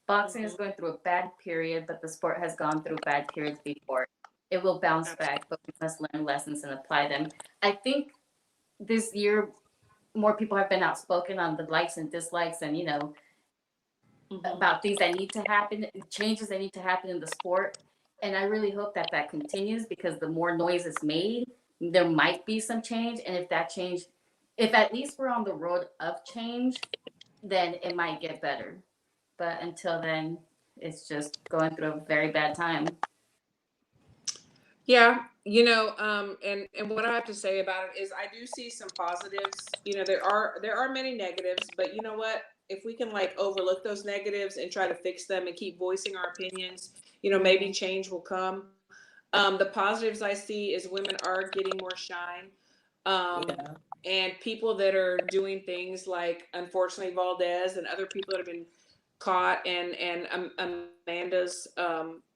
Boxing is going through a bad period, but the sport has gone through bad periods before. It will bounce back, but we must learn lessons and apply them. I think this year more people have been outspoken on the likes and dislikes and about things that need to happen, changes that need to happen in the sport. And I really hope that continues, because the more noise is made, there might be some change. And if at least we're on the road of change, then it might get better. But until then, it's just going through a very bad time. Yeah, and what I have to say about it is I do see some positives. There are many negatives, but you know what? If we can like overlook those negatives and try to fix them and keep voicing our opinions, maybe change will come. The positives I see is women are getting more shine. And people that are doing things like, unfortunately, Valdez and other people that have been caught, and Amanda's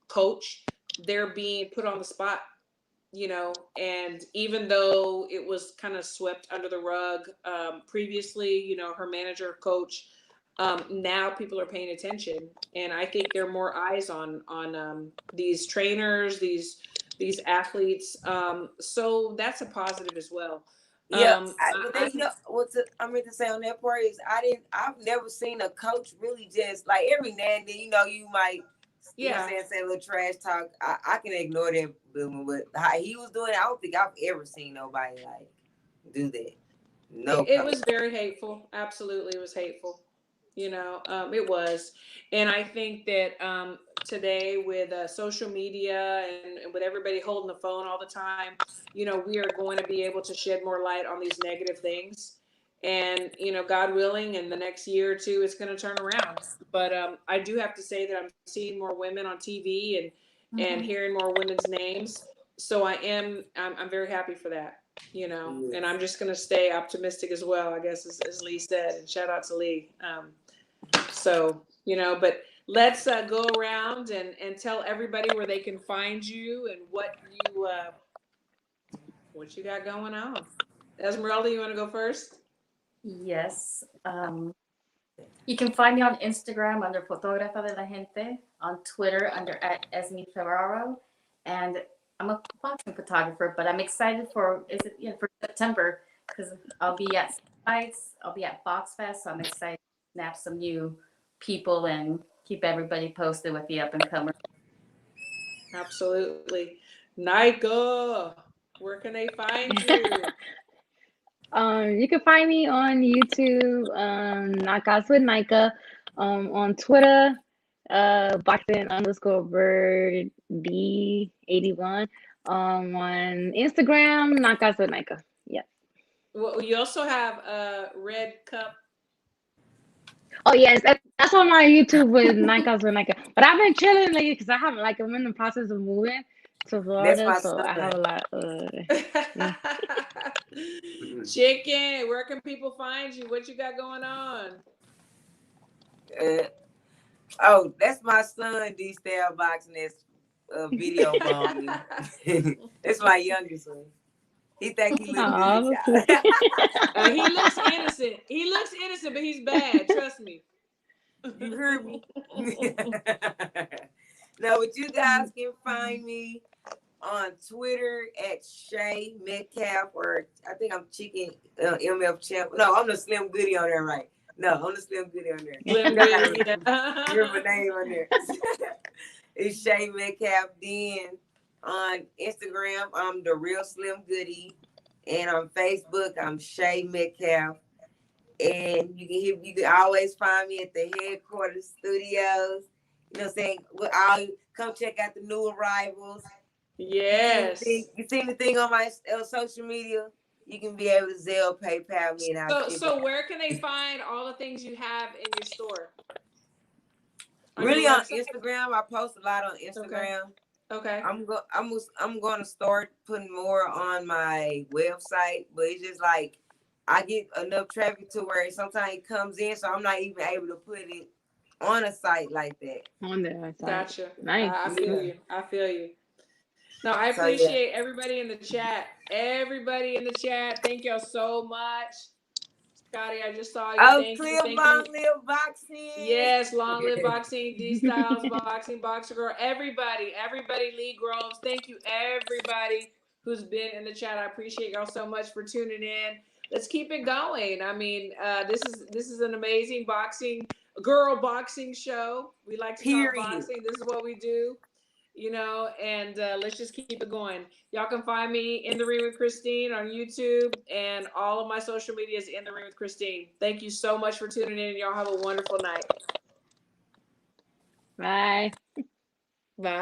coach, they're being put on the spot, and even though it was kind of swept under the rug previously, her manager, coach, now people are paying attention, and I think there are more eyes on these trainers, these athletes. So that's a positive as well. Yeah, I meant to say on that part is I've never seen a coach really just like every now and then, you might, you know what I'm saying, say a little trash talk. I can ignore that, but how he was doing it, I don't think I've ever seen nobody like do that. No, it was very hateful. Absolutely, it was hateful. It was, and I think that today with social media and with everybody holding the phone all the time, we are going to be able to shed more light on these negative things, and God willing, in the next year or two, it's going to turn around. But I do have to say that I'm seeing more women on TV and hearing more women's names, so I'm very happy for that. And I'm just going to stay optimistic as well, I guess, as Lee said, and shout out to Lee. So, but let's go around and tell everybody where they can find you and what you got going on. Esmeralda, you want to go first? Yes. You can find me on Instagram under Fotógrafa de la Gente, on Twitter under @Esme Ferraro, and I'm a boxing photographer. But I'm excited for for September because I'll be at fights, I'll be at Box Fest, so I'm excited to snap some new people and keep everybody posted with the up and comers. Absolutely. Nika, where can they find you? You can find me on YouTube, Knockouts with Nika, on Twitter, boxing_bird B81, on Instagram, Knockouts with Nika. Yeah. Well, you also have a Red Cup. Oh yes, that's on my YouTube with Knockouts with Nika. But I've been chilling lately because I'm in the process of moving to Florida, so I have a lot. Chicken, where can people find you? What you got going on? That's my son, D Style Boxing. That's video bomb me. That's my youngest son. He think he look good, y'all. He looks innocent. He looks innocent, but he's bad. Trust me. You heard me. Now, but you guys can find me on Twitter at Sha Metcalf, or I think I'm Chicken MF Champ. No, I'm the Slim Goody on there, right? No, I'm the Slim Goody on there. Slim Goody, yeah. Remember my name on there. It's Sha Metcalf. Then on Instagram, I'm the Real Slim Goody, and on Facebook, I'm Sha Metcalf. And you can always find me at the headquarters studios. You know what I'm saying? Come check out the new arrivals. Yes. You see anything on my social media? You can be able to Zelle, PayPal me, and so where can they find all the things you have in your store? Really on Instagram. I post a lot on Instagram. Okay. I'm going to start putting more on my website, but it's just like I get enough traffic to where sometimes it comes in, so I'm not even able to put it on a site like that. On there. Gotcha. Nice. I feel you. No, I appreciate everybody in the chat. Everybody in the chat. Thank y'all so much. Scotty, I just saw you. Thank you. Long live boxing. Yes, long live boxing. D Styles boxing, Boxer Girl. Everybody, Lee Groves. Thank you, everybody who's been in the chat. I appreciate y'all so much for tuning in. Let's keep it going. I mean, this is an amazing boxing show. We like to talk boxing. This is what we do. And let's just keep it going. Y'all can find me in the Ring with Christine on YouTube, and all of my social media is in the Ring with Christine. Thank you so much for tuning in. Y'all have a wonderful night. Bye. Bye.